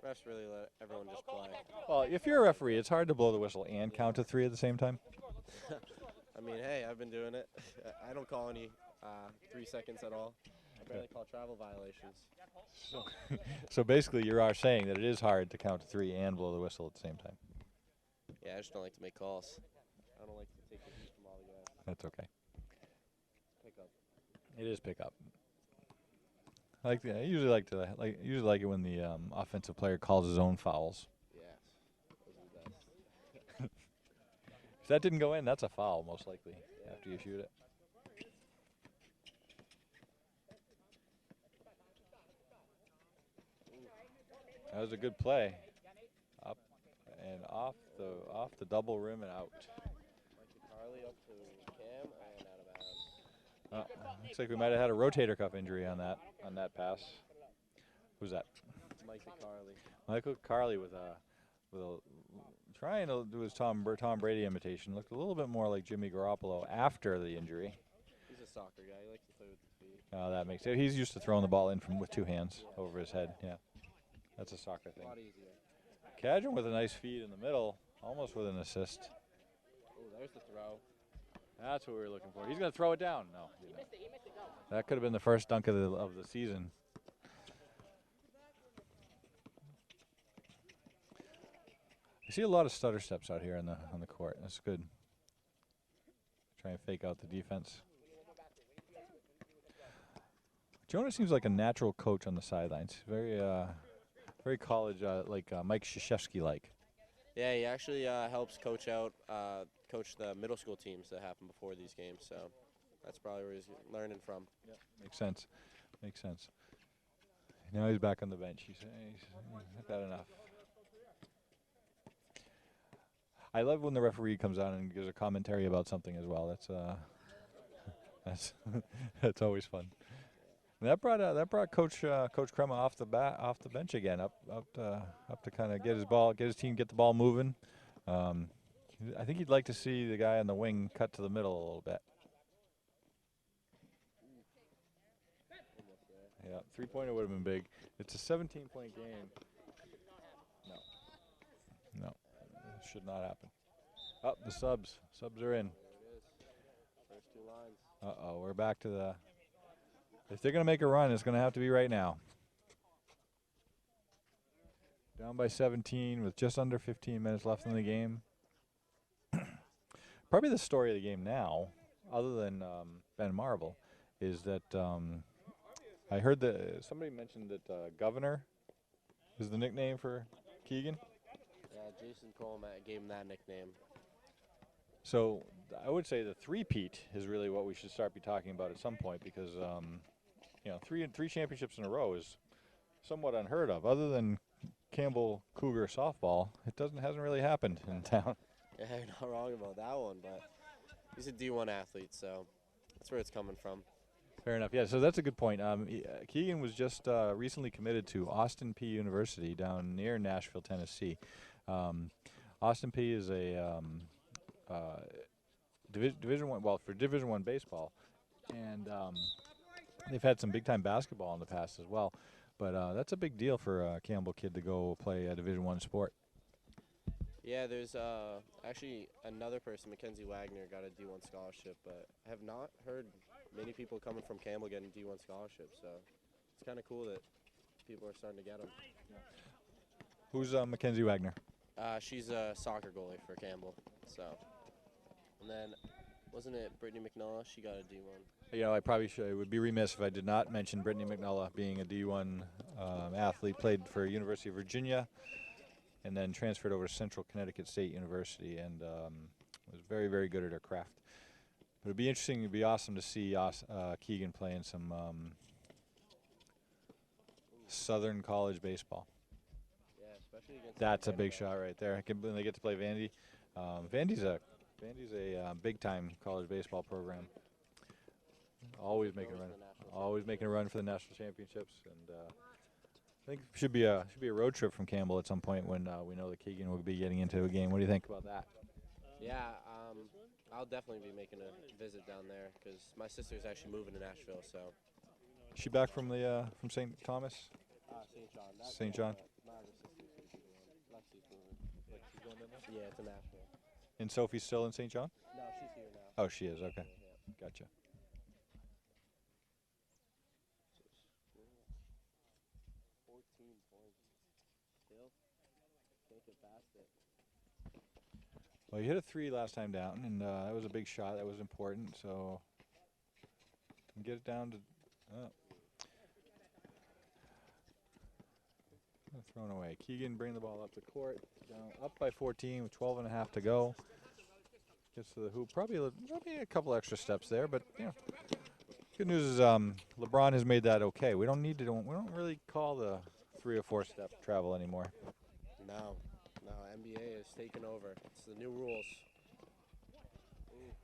refs really let everyone just play. Well, if you're a referee, it's hard to blow the whistle and count to 3 at the same time. I mean, hey, I've been doing it. I don't call any 3 seconds at all. I barely call travel violations. So basically, you are saying that it is hard to count to 3 and blow the whistle at the same time. Yeah, I just don't like to make calls. I don't like to take the heat from all the guys. That's okay. Pick up. It is pick up. I usually like it when the offensive player calls his own fouls. Yes, those are the best. If that didn't go in, that's a foul most likely after you shoot it. That was a good play. Up and off the double rim and out. Carly up to Cam and out of bounds. Looks like we might have had a rotator cuff injury on that pass. Who's that? Mike Carly. Michael Carly with a trying to do his Tom Brady imitation. Looked a little bit more like Jimmy Garoppolo after the injury. He's a soccer guy. He likes to play with his feet. That makes it. He's used to throwing the ball in with 2 hands over his head. Yeah, that's a soccer thing. A lot easier. Cadron with a nice feed in the middle, almost with an assist. Oh, there's the throw. That's what we were looking for. He's going to throw it down. No, he didn't. That could have been the first dunk of the season. I see a lot of stutter steps out here on the court. That's good. Try and fake out the defense. Jonah seems like a natural coach on the sidelines. Very college, like Mike Krzyzewski like. Yeah, he actually helps coach the middle school teams that happen before these games. So that's probably where he's learning from. Yep, makes sense. Now he's back on the bench. He's had enough. I love when the referee comes on and gives a commentary about something as well. That's always fun. And that brought Coach Crema off the bench again, up to kind of get his team get the ball moving. I think he'd like to see the guy on the wing cut to the middle a little bit. Yeah, 3-pointer would have been big. It's a 17-point game. No, it should not happen. Oh, the subs are in. There it is. First 2 lines. Uh-oh, we're back to the. If they're going to make a run, it's going to have to be right now. Down by 17 with just under 15 minutes left in the game. Probably the story of the game now, other than Ben Marble, is that I heard that somebody mentioned that Governor is the nickname for Keegan. Yeah, Jason Coleman gave him that nickname. So I would say the three-peat is really what we should start be talking about at some point because, three championships in a row is somewhat unheard of. Other than Campbell Cougar softball, hasn't really happened in town. Yeah, you're not wrong about that one, but he's a D1 athlete, so that's where it's coming from. Fair enough. Yeah, so that's a good point. Keegan was just recently committed to Austin P University down near Nashville, Tennessee. Austin P is a Division I, well, for Division I baseball, and they've had some big-time basketball in the past as well. But that's a big deal for a Campbell kid to go play a Division I sport. Yeah, there's actually another person, Mackenzie Wagner, got a D1 scholarship, but I have not heard many people coming from Campbell getting D1 scholarships, so it's kind of cool that people are starting to get them. Who's Mackenzie Wagner? She's a soccer goalie for Campbell, so. And then, wasn't it Brittany McNullah? She got a D1. You know, I probably should. I would be remiss if I did not mention Brittany McNullah being a D1 athlete, played for University of Virginia, and then transferred over to Central Connecticut State University, and was very, very good at her craft. But it'd be interesting. It'd be awesome to see Keegan playing some Southern College baseball. Yeah, especially against. That's a big shot right there. When they get to play Vandy, Vandy's a big time college baseball program. Always making a run. Always making a run for the national championships, and I think it should be a road trip from Campbell at some point when we know that Keegan will be getting into a game. What do you think about that? Yeah, I'll definitely be making a visit down there because my sister's actually moving to Nashville, so. Is she back from from St. Thomas? St. John. St. John. Not her sister's Lexi's moving. Yeah, to Nashville. And Sophie's still in St. John? No, she's here now. Oh, she is. Okay, Yeah. gotcha. 14 points. Still can't get past it. Well, you hit a 3 last time down, and that was a big shot. That was important. So get it down to. Thrown away. Keegan bring the ball up the court. Down, up by 14 with 12 and a half to go. Gets to the hoop. Probably a couple extra steps there, but you know. Good news is LeBron has made that okay. We don't really call the 3 or 4 step travel anymore. No, NBA is taking over. It's the new rules. Ooh,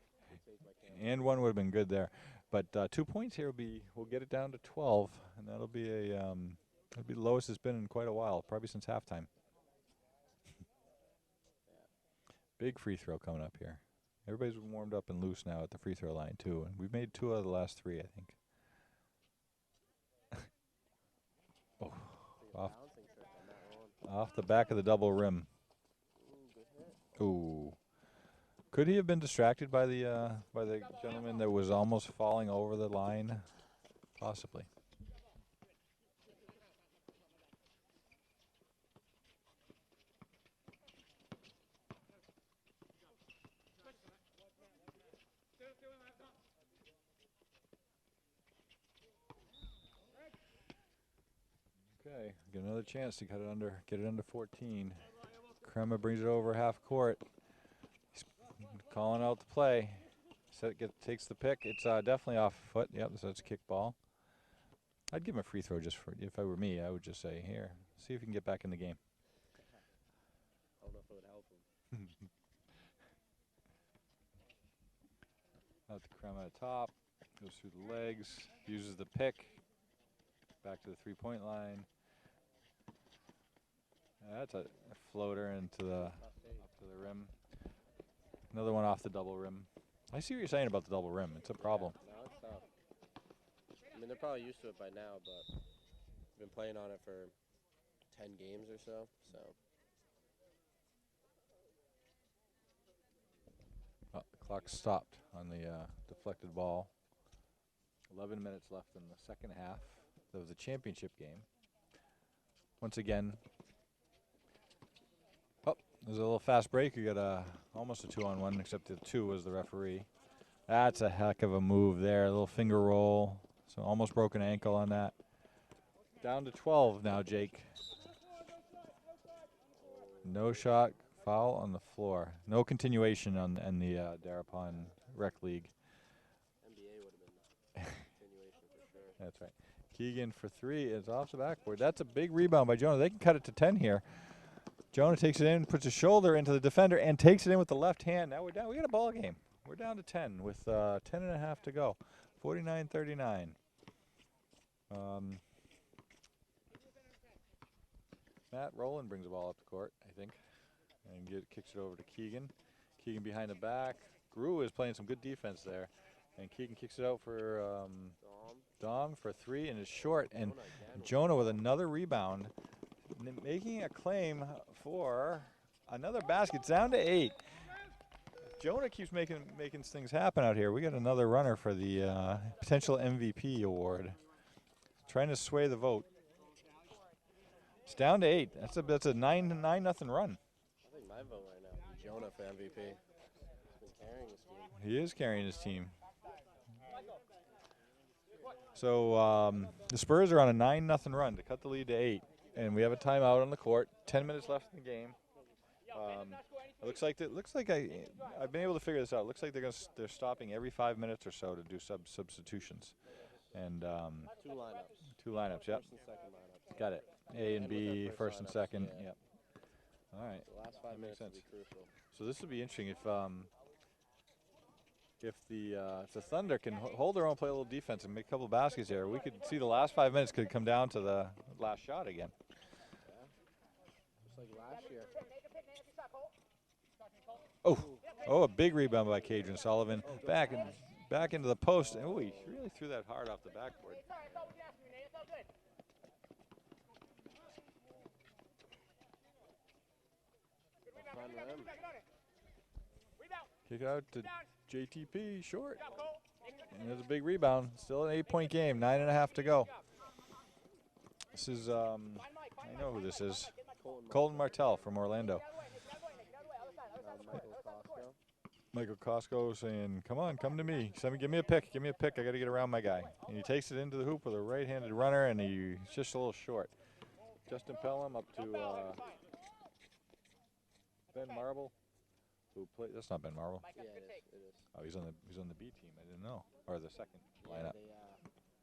And one would have been good there, but 2 points here we'll get it down to 12, and that'll be that'll be the lowest it's been in quite a while, probably since halftime. Big free throw coming up here. Everybody's warmed up and loose now at the free throw line too, and we've made 2 out of the last 3, I think. Off the back of the double rim. Ooh. Could he have been distracted by the gentleman that was almost falling over the line? Possibly. Okay, get another chance to get it under 14. Crema brings it over half court. He's calling out the play. Takes the pick. It's definitely off foot. Yep, so it's a kick ball. I'd give him a free throw just for, if I were me, I would just say, here, see if you can get back in the game. I don't know if it would help him. Out to Crema at the top. Goes through the legs. Uses the pick. Back to the three-point line. That's a floater into up to the rim. Another one off the double rim. I see what you're saying about the double rim. It's a problem. Yeah, no, it's tough. I mean, they're probably used to it by now, but been playing on it for 10 games or so. The clock stopped on the deflected ball. 11 minutes left in the second half of the championship game. Once again, there's a little fast break. You got almost a 2-on-1, except the 2 was the referee. That's a heck of a move there. A little finger roll. So almost broken ankle on that. Down to 12 now, Jake. No shot, foul on the floor. No continuation on the Darapon Rec League. NBA would have been continuation for sure. That's right. Keegan for 3 is off the backboard. That's a big rebound by Jonah. They can cut it to 10 here. Jonah takes it in, puts a shoulder into the defender, and takes it in with the left hand. Now we're down. We got a ball game. We're down to 10 with 10 and a half to go. 49-39. Matt Rowland brings the ball up the court, I think, and kicks it over to Keegan. Keegan behind the back. Gru is playing some good defense there, and Keegan kicks it out for Dom for 3 and is short. And Jonah with another rebound, making a claim for Another basket. It's down to 8. Jonah keeps making things happen out here. We got another runner for the potential MVP award. Trying to sway the vote. It's down to 8. That's a 9-0 run. I think my vote right now would be Jonah for MVP. He's been carrying his team. He is carrying his team. So the Spurs are on a 9-0 run to cut the lead to 8, and we have a timeout on the court. 10 minutes left in the game. It looks like I've been able to figure this out. It looks like they're stopping every 5 minutes or so to do substitutions, and 2 lineups. Yep. First and second lineup. Got it. A and B, First first and lineups, second. yeah. Yep. All right. The last 5 That minutes makes will be crucial. So this will be interesting if the Thunder can hold their own, play a little defense, and make a couple of baskets here. We could see the last 5 minutes could come down to the last shot again. Just like last year. Oh, a big rebound by Cadron Sullivan. Back into the post. Oh, he really threw that hard off the backboard. Fun rim. Kick it out to JTP, short. And there's a big rebound. Still an 8-point game, 9.5 to go. This is, I know who this is. Colton Martell from Orlando. Michael Costco saying, come on, come to me. Give me a pick. I got to get around my guy. And he takes it into the hoop with a right-handed runner, and he's just a little short. Justin Pelham up to Ben Marble, who played. That's not Ben Marble. Yeah, it is. Oh, he's on the B team. I didn't know, or the second lineup.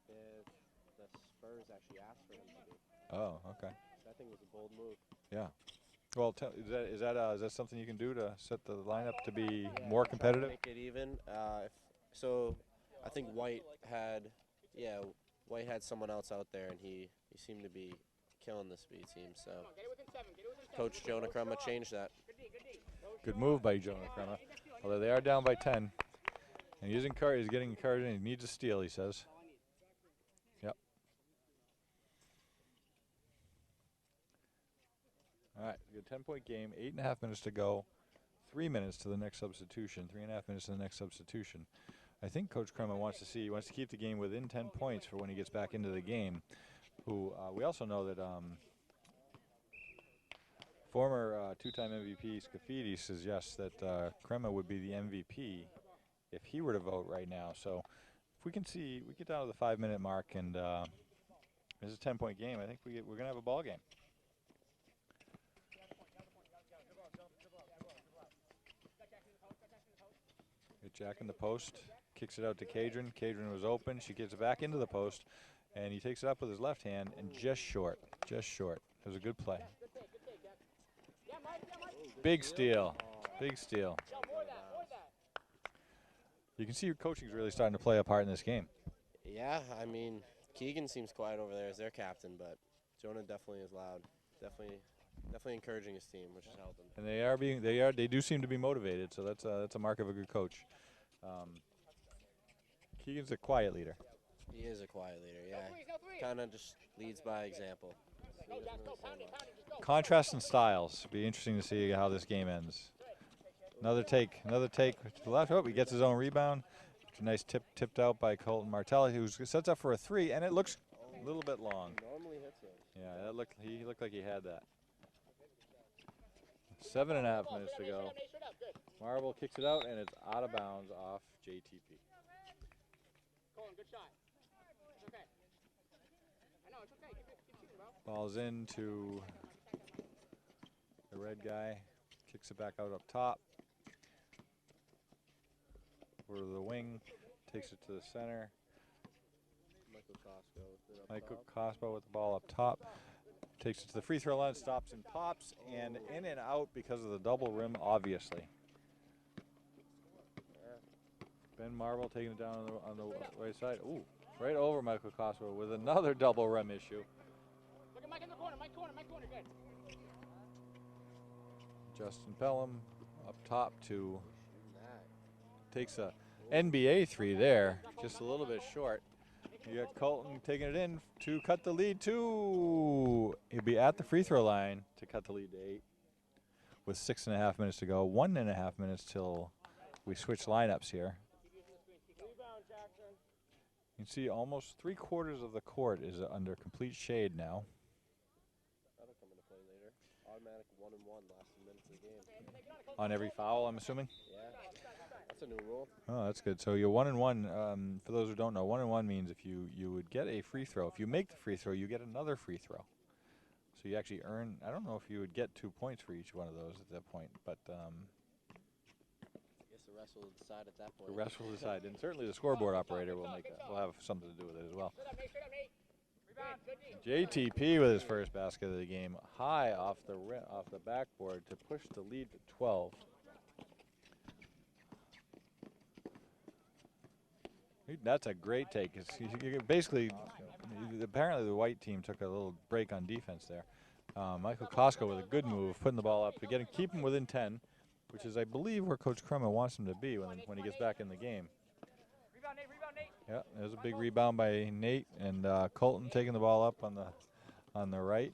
The Spurs actually asked for him to be. Oh, okay. So I think it was a bold move. Yeah. Well, is that something you can do to set the lineup to be more competitive? Make it even. So I think White had someone else out there, and he seemed to be killing the speed team. So Coach Jonah Crumma changed that. Good move by Jonah Crumma. Although they are down by 10, and he's getting encouraged, and he needs a steal. He says. Yep. All right, we got a 10-point game, 8.5 minutes to go, 3 minutes to the next substitution, 3.5 minutes to the next substitution. I think Coach Crumma wants to keep the game within 10 points for when he gets back into the game. We also know that former two-time MVP Scafidi suggests that Crumma would be the MVP if he were to vote right now. So if we get down to the 5-minute mark, and it's a 10-point game, I think we're going to have a ball game. Get Jack in the post, kicks it out to Cadron. Cadron was open. She gets it back into the post, and he takes it up with his left hand, and just short. It was a good play. Big steal. You can see your coaching is really starting to play a part in this game. Yeah, I mean, Keegan seems quiet over there as their captain, but Jonah definitely is loud. Definitely encouraging his team, which is helping. And they do seem to be motivated, so that's a mark of a good coach. Keegan's a quiet leader. He is a quiet leader, yeah. Kind of just leads by example. So he doesn't really say much. Contrast in styles. Be interesting to see how this game ends. Another take to the left. Oh, he gets his own rebound. It's a nice tipped out by Colton Martelli, who sets up for a 3, and it looks a little bit long. He normally hits it. Yeah, he looked like he had that. 7.5 minutes to go. Marble kicks it out, and it's out of bounds off JTP. Good shot. It's okay. I know, it's okay. Keep shooting, bro. Ball's into the red guy. Kicks it back out up top. Over to the wing. Takes it to the center. Michael Cospo with the ball up top. Takes it to the free throw line, stops and pops, and in and out because of the double rim, obviously. Ben Marble taking it down on the right side. Ooh, right over Michael Cospo with another double rim issue. Look at Mike in the corner, Mike corner, good. Justin Pelham up top takes a NBA 3 there, just a little bit short. You got Colton taking it in to cut the lead to. He'll be at the free throw line to cut the lead to 8 with 6.5 minutes to go. 1.5 minutes till we switch lineups here. You can see almost 3/4 of the court is under complete shade now. That'll come into play later. Automatic 1-and-1 last few minutes of the game. On every foul, I'm assuming? Yeah, that's a new rule. Oh, that's good. So you're 1-and-1. For those who don't know, 1-and-1 means if you would get a free throw. If you make the free throw, you get another free throw. So you actually earn, I don't know if you would get 2 points for each one of those at that point, but I guess the rest will decide at that point. the rest will decide. And certainly the scoreboard operator will have something to do with it as well. JTP with his first basket of the game, high off the backboard to push the lead to 12. That's a great take. Basically, apparently the white team took a little break on defense there. Michael Costco with a good move, putting the ball up to keep him within 10, which is, I believe, where Coach Crummer wants him to be when he gets back in the game. Yeah, there's a big rebound by Nate, and Colton taking the ball up on the right.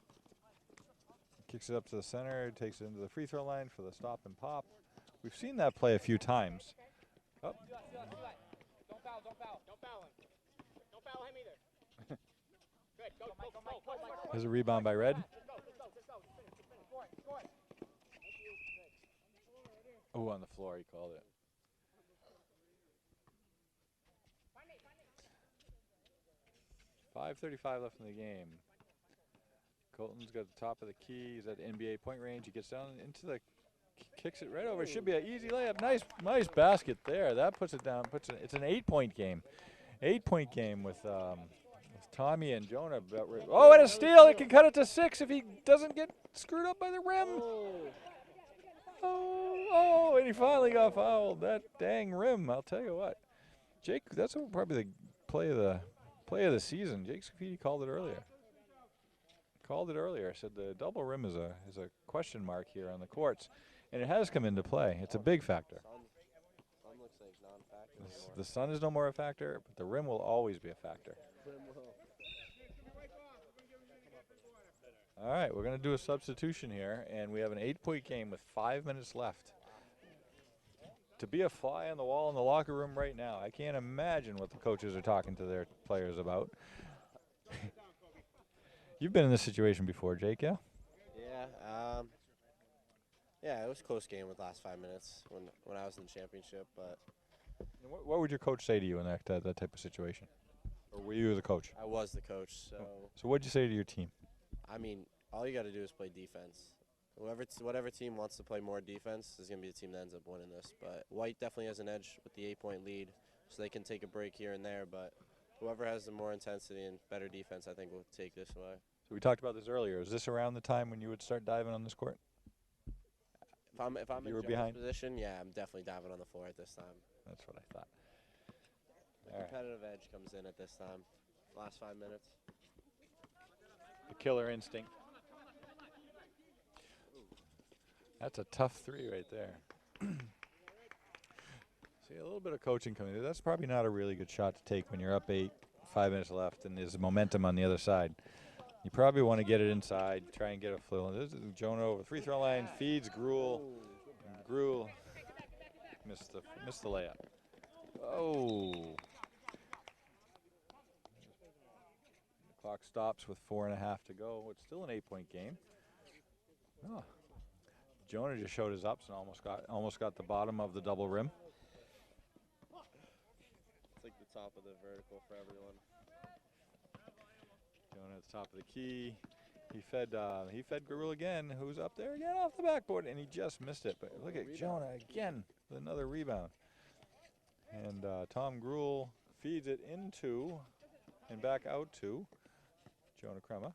Kicks it up to the center, takes it into the free throw line for the stop and pop. We've seen that play a few times. Oh. Don't foul him. Don't foul him either. Good, go. There's a rebound by Red. Oh, on the floor, he called it. 5:35 left in the game. Colton's got the top of the key. He's at NBA point range. He gets down into the, kicks it right over. It should be an easy layup. Nice basket there. That puts it down. It's an 8-point game. 8-point game with Tommy and Jonah. Oh, and a steal. It can cut it to 6 if he doesn't get screwed up by the rim. Oh, and he finally got fouled. That dang rim, I'll tell you what. Jake, that's probably the play of the season. Jake Scafidi called it earlier. Said the double rim is a question mark here on the courts, and it has come into play. It's a big factor. Sun looks like non-factor anymore. The sun is no more a factor, but the rim will always be a factor. All right, we're going to do a substitution here, and we have an 8-point game with 5 minutes left. To be a fly on the wall in the locker room right now, I can't imagine what the coaches are talking to their players about. You've been in this situation before, Jake, yeah? Yeah, it was a close game with the last 5 minutes when I was in the championship, but What would your coach say to you in that type of situation? Or were you the coach? I was the coach, so So what'd you say to your team? I mean, all you got to do is play defense. Whatever team wants to play more defense is going to be the team that ends up winning this. But White definitely has an edge with the 8-point lead, so they can take a break here and there. But whoever has the more intensity and better defense, I think, will take this away. So we talked about this earlier. Is this around the time when you would start diving on this court? If I'm in You were John's behind? position, yeah, I'm definitely diving on the floor at this time. That's what I thought. The All right. competitive edge comes in at this time. Last 5 minutes. The killer instinct. That's a tough 3 right there. See, a little bit of coaching coming. That's probably not a really good shot to take when you're up 8, 5 minutes left, and there's momentum on the other side. You probably want to get it inside, try and get a flow. This is Jonah over free throw line, feeds Gruel. Gruel missed the layup. Oh. The clock stops with 4.5 to go. It's still an 8-point game. Oh. Jonah just showed his ups and almost got the bottom of the double rim. It's like the top of the vertical for everyone. Jonah at the top of the key. He fed Garul again, who's up there again off the backboard, and he just missed it. But look at Jonah again with another rebound. And Tom Gruel feeds it into and back out to Jonah Crema.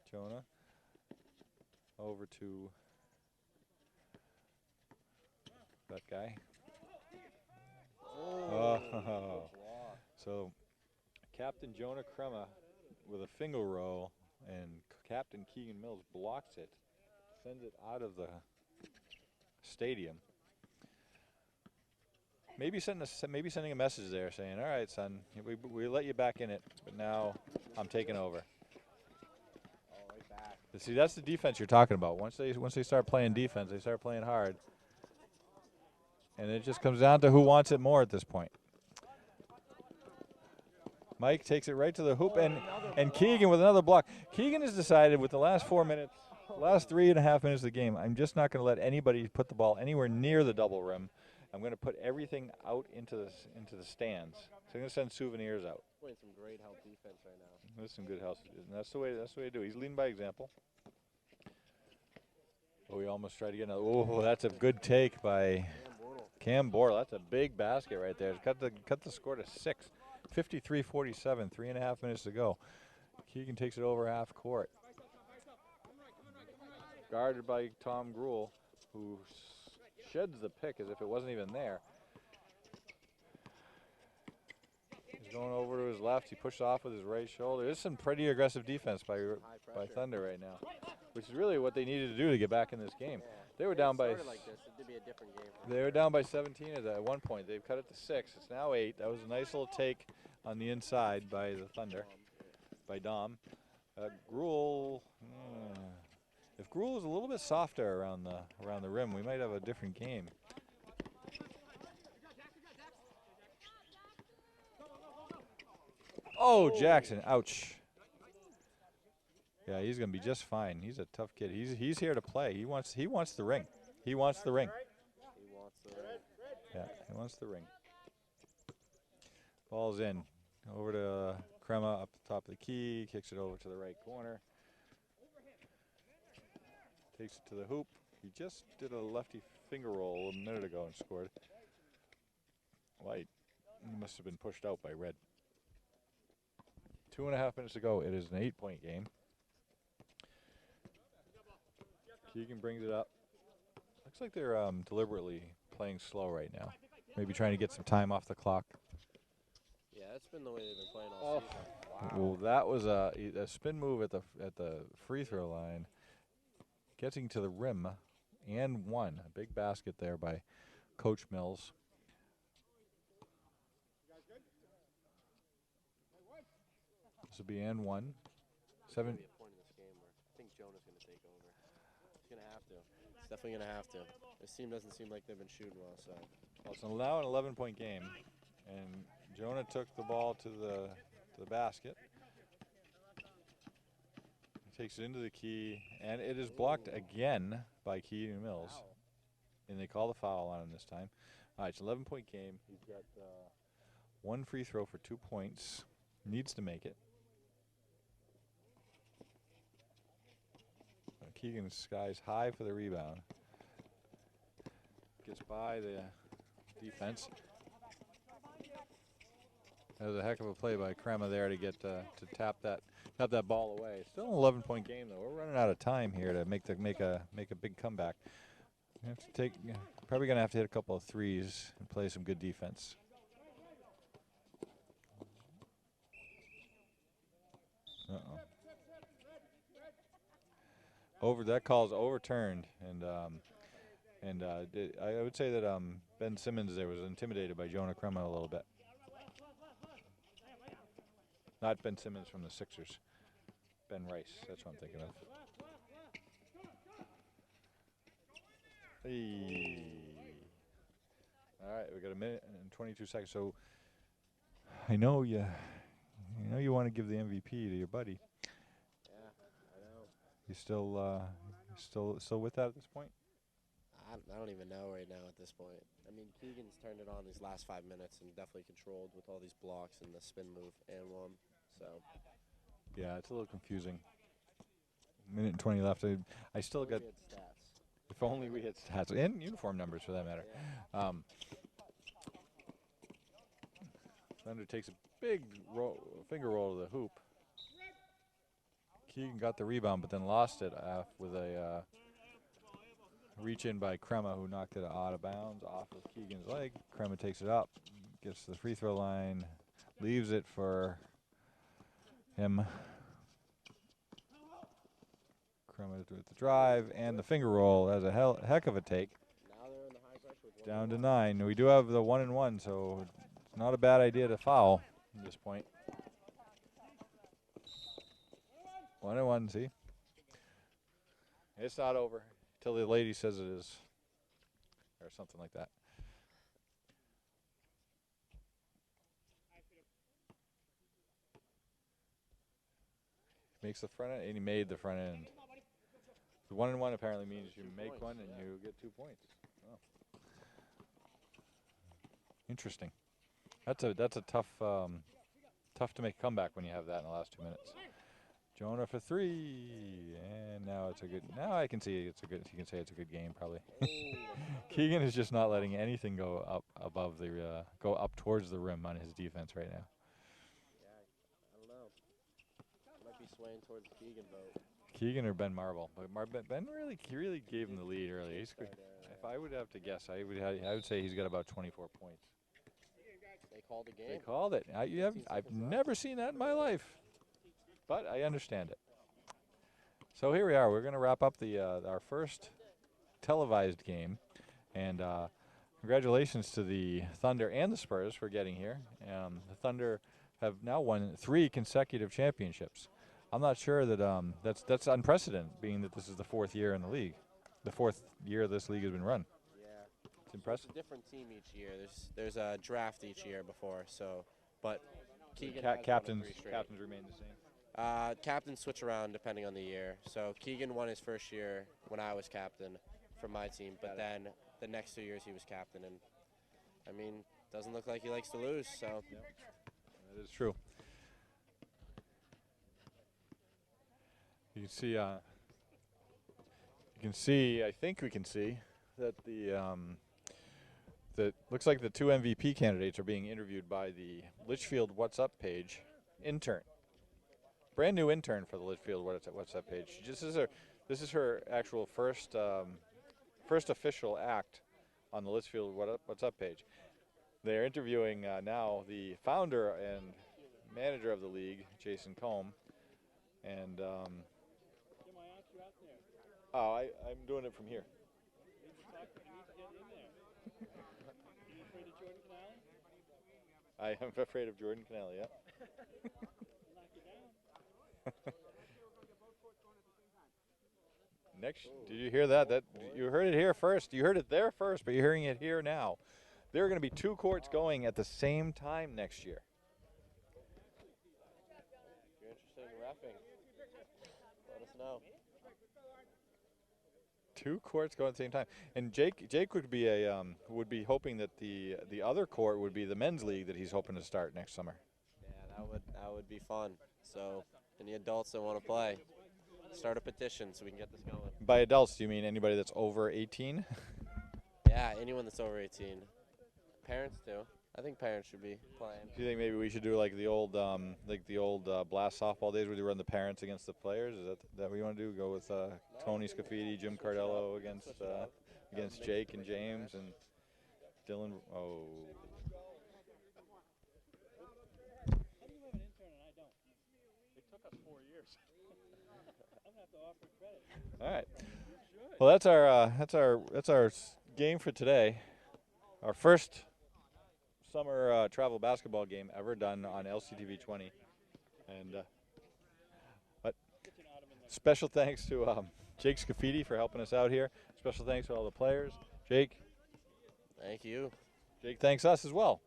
Jonah over to that guy. Oh. So Captain Jonah Crema with a finger roll, and Captain Keegan Mills blocks it, sends it out of the stadium. Maybe sending a message there saying, all right, son, we let you back in it, but now I'm taking over. Oh, right back. See, that's the defense you're talking about. Once they start playing defense, they start playing hard. And it just comes down to who wants it more at this point. Mike takes it right to the hoop, and Keegan with another block. Keegan has decided with the last 4 minutes, last 3.5 minutes of the game, I'm just not going to let anybody put the ball anywhere near the double rim. I'm going to put everything out into the stands. So I'm going to send souvenirs out. Playing some great help defense right now. That's some good house, and that's the way to do it. He's leading by example. Oh, he almost tried to get another. Oh, that's a good take by Cam Bortle. That's a big basket right there. Cut the score to 6. 53-47, 3.5 minutes to go. Keegan takes it over half court. Guarded by Tom Gruel, who sheds the pick as if it wasn't even there. He's going over to his left. He pushed off with his right shoulder. There's some pretty aggressive defense by Thunder right now, which is really what they needed to do to get back in this game. They were down by. Like this, it'd be a different game. They were down by 17 at one point. They've cut it to 6. It's now 8. That was a nice little take on the inside by the Thunder, by Dom. Gruel. If Gruel was a little bit softer around the rim, we might have a different game. Oh, Jackson! Ouch. Yeah, he's gonna be just fine. He's a tough kid. He's here to play. He wants the ring. He wants the ring. Yeah, he wants the ring. Ball's in. Over to Crema up the top of the key. Kicks it over to the right corner. Takes it to the hoop. He just did a lefty finger roll a minute ago and scored. White. He must have been pushed out by Red. 2.5 minutes to go. It is an 8-point game. Keegan brings it up. Looks like they're deliberately playing slow right now. Maybe trying to get some time off the clock. Yeah, that's been the way they've been playing all season. Wow. Well, that was a spin move at the free throw line, getting to the rim, and one. A big basket there by Coach Mills. This will be and one. There's going to be a point in this game where I think Jonah's going to take over. He's going to have to. He's definitely going to have to. This team doesn't seem like they've been shooting well. So it's now an 11-point game, and Jonah took the ball to the basket. He takes it into the key, and it is blocked again by Keegan Mills. And they call the foul on him this time. All right, it's an 11-point game. He's got one free throw for 2 points. Needs to make it. Keegan skies high for the rebound. Gets by the defense. That was a heck of a play by Crema there to get to tap that ball away. Still an 11-point game though. We're running out of time here to make a big comeback. We have to probably gonna have to hit a couple of threes and play some good defense. That call's overturned, and I would say that Ben Simmons there was intimidated by Jonah Crema a little bit. Not Ben Simmons from the Sixers. Ben Rice, that's what I'm thinking of. Hey. All right, we got a minute and 22 seconds. So I know you want to give the MVP to your buddy. yeah, I know. You still with that at this point? I don't even know right now at this point. I mean, Keegan's turned it on these last 5 minutes and definitely controlled with all these blocks and the spin move and one. So yeah, it's a little confusing. Minute and 20 left. I still got. Stats. If only we hit stats and uniform numbers for that matter. Yeah. Thunder takes a big finger roll to the hoop. Keegan got the rebound, but then lost it with a reach in by Crema, who knocked it out of bounds off of Keegan's leg. Crema takes it up, gets to the free throw line, leaves it for him. Crema with the drive and the finger roll. That's a heck of a take. Now they're in the high pressure with Down to 9. We do have the 1-and-1, so it's not a bad idea to foul at this point. 1-and-1, see? It's not over till the lady says it is, or something like that. Makes the front end, and he made the front end. The 1-1 apparently means you make one and you get 2 points. Oh. Interesting. That's a tough to make a comeback when you have that in the last 2 minutes. Jonah for 3, and now it's a good. Now I can see it's a good. You can say it's a good game probably. Keegan is just not letting anything go up above the go up towards the rim on his defense right now. Yeah, I don't know. Might be swaying towards the Keegan vote. Keegan or Ben Marble, but Ben really gave him the lead early. He's good. If I would have to guess, I would say he's got about 24 points. They called the game. They called it. I've never seen that in my life, but I understand it. So here we are. We're going to wrap up the our first televised game, and congratulations to the Thunder and the Spurs for getting here. The Thunder have now won 3 consecutive championships. I'm not sure that that's unprecedented, being that this is the 4th year in the league, the 4th year this league has been run. It's impressive. It's a different team each year. There's a draft each year before, so but Keegan Captains remain the same. Captains switch around depending on the year. So Keegan won his first year when I was captain for my team, but then the next 2 years he was captain, and I mean, doesn't look like he likes to lose. So that is true. You can see. I think we can see that that looks like the 2 MVP candidates are being interviewed by the Litchfield What's Up page intern. Brand new intern for the Litchfield What's Up page. This is her actual first official act on the Litchfield What's Up page. They're interviewing now the founder and manager of the league, Jason Combe, and I'm doing it from here. I am afraid of Jordan Canale, yeah. Next, did you hear that? That you heard it here first. You heard it there first, but you're hearing it here now. There are going to be 2 courts going at the same time next year. if you're interested in reffing, let us know. 2 courts going at the same time, and Jake would be hoping that the other court would be the men's league that he's hoping to start next summer. Yeah, that would be fun. So any adults that want to play, start a petition so we can get this going. By adults, do you mean anybody that's over 18? Yeah, anyone that's over 18. Parents too. I think parents should be playing. Do you think maybe we should do like the old blast softball days where you run the parents against the players? Is that what you want to do? Go with Tony Scafidi, Jim Cardello against Jake and James and Dylan. Oh. How do you have an intern and I don't? It took us 4 years. I'm gonna have to offer credit. All right. Well, that's our game for today. Our first summer travel basketball game ever done on LCTV 20, and but special thanks to Jake Scafidi for helping us out here. Special thanks to all the players. Jake. Thank you. Jake thanks us as well,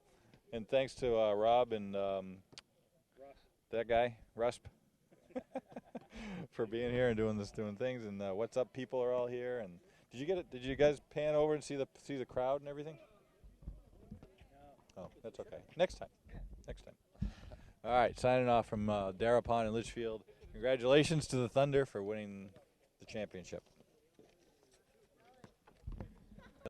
and thanks to Rob and that guy Rusp for being here and doing things. And What's Up people are all here. And did you guys pan over and see the crowd and everything? Oh, that's okay. Next time. All right, signing off from Darapon and Litchfield. Congratulations to the Thunder for winning the championship.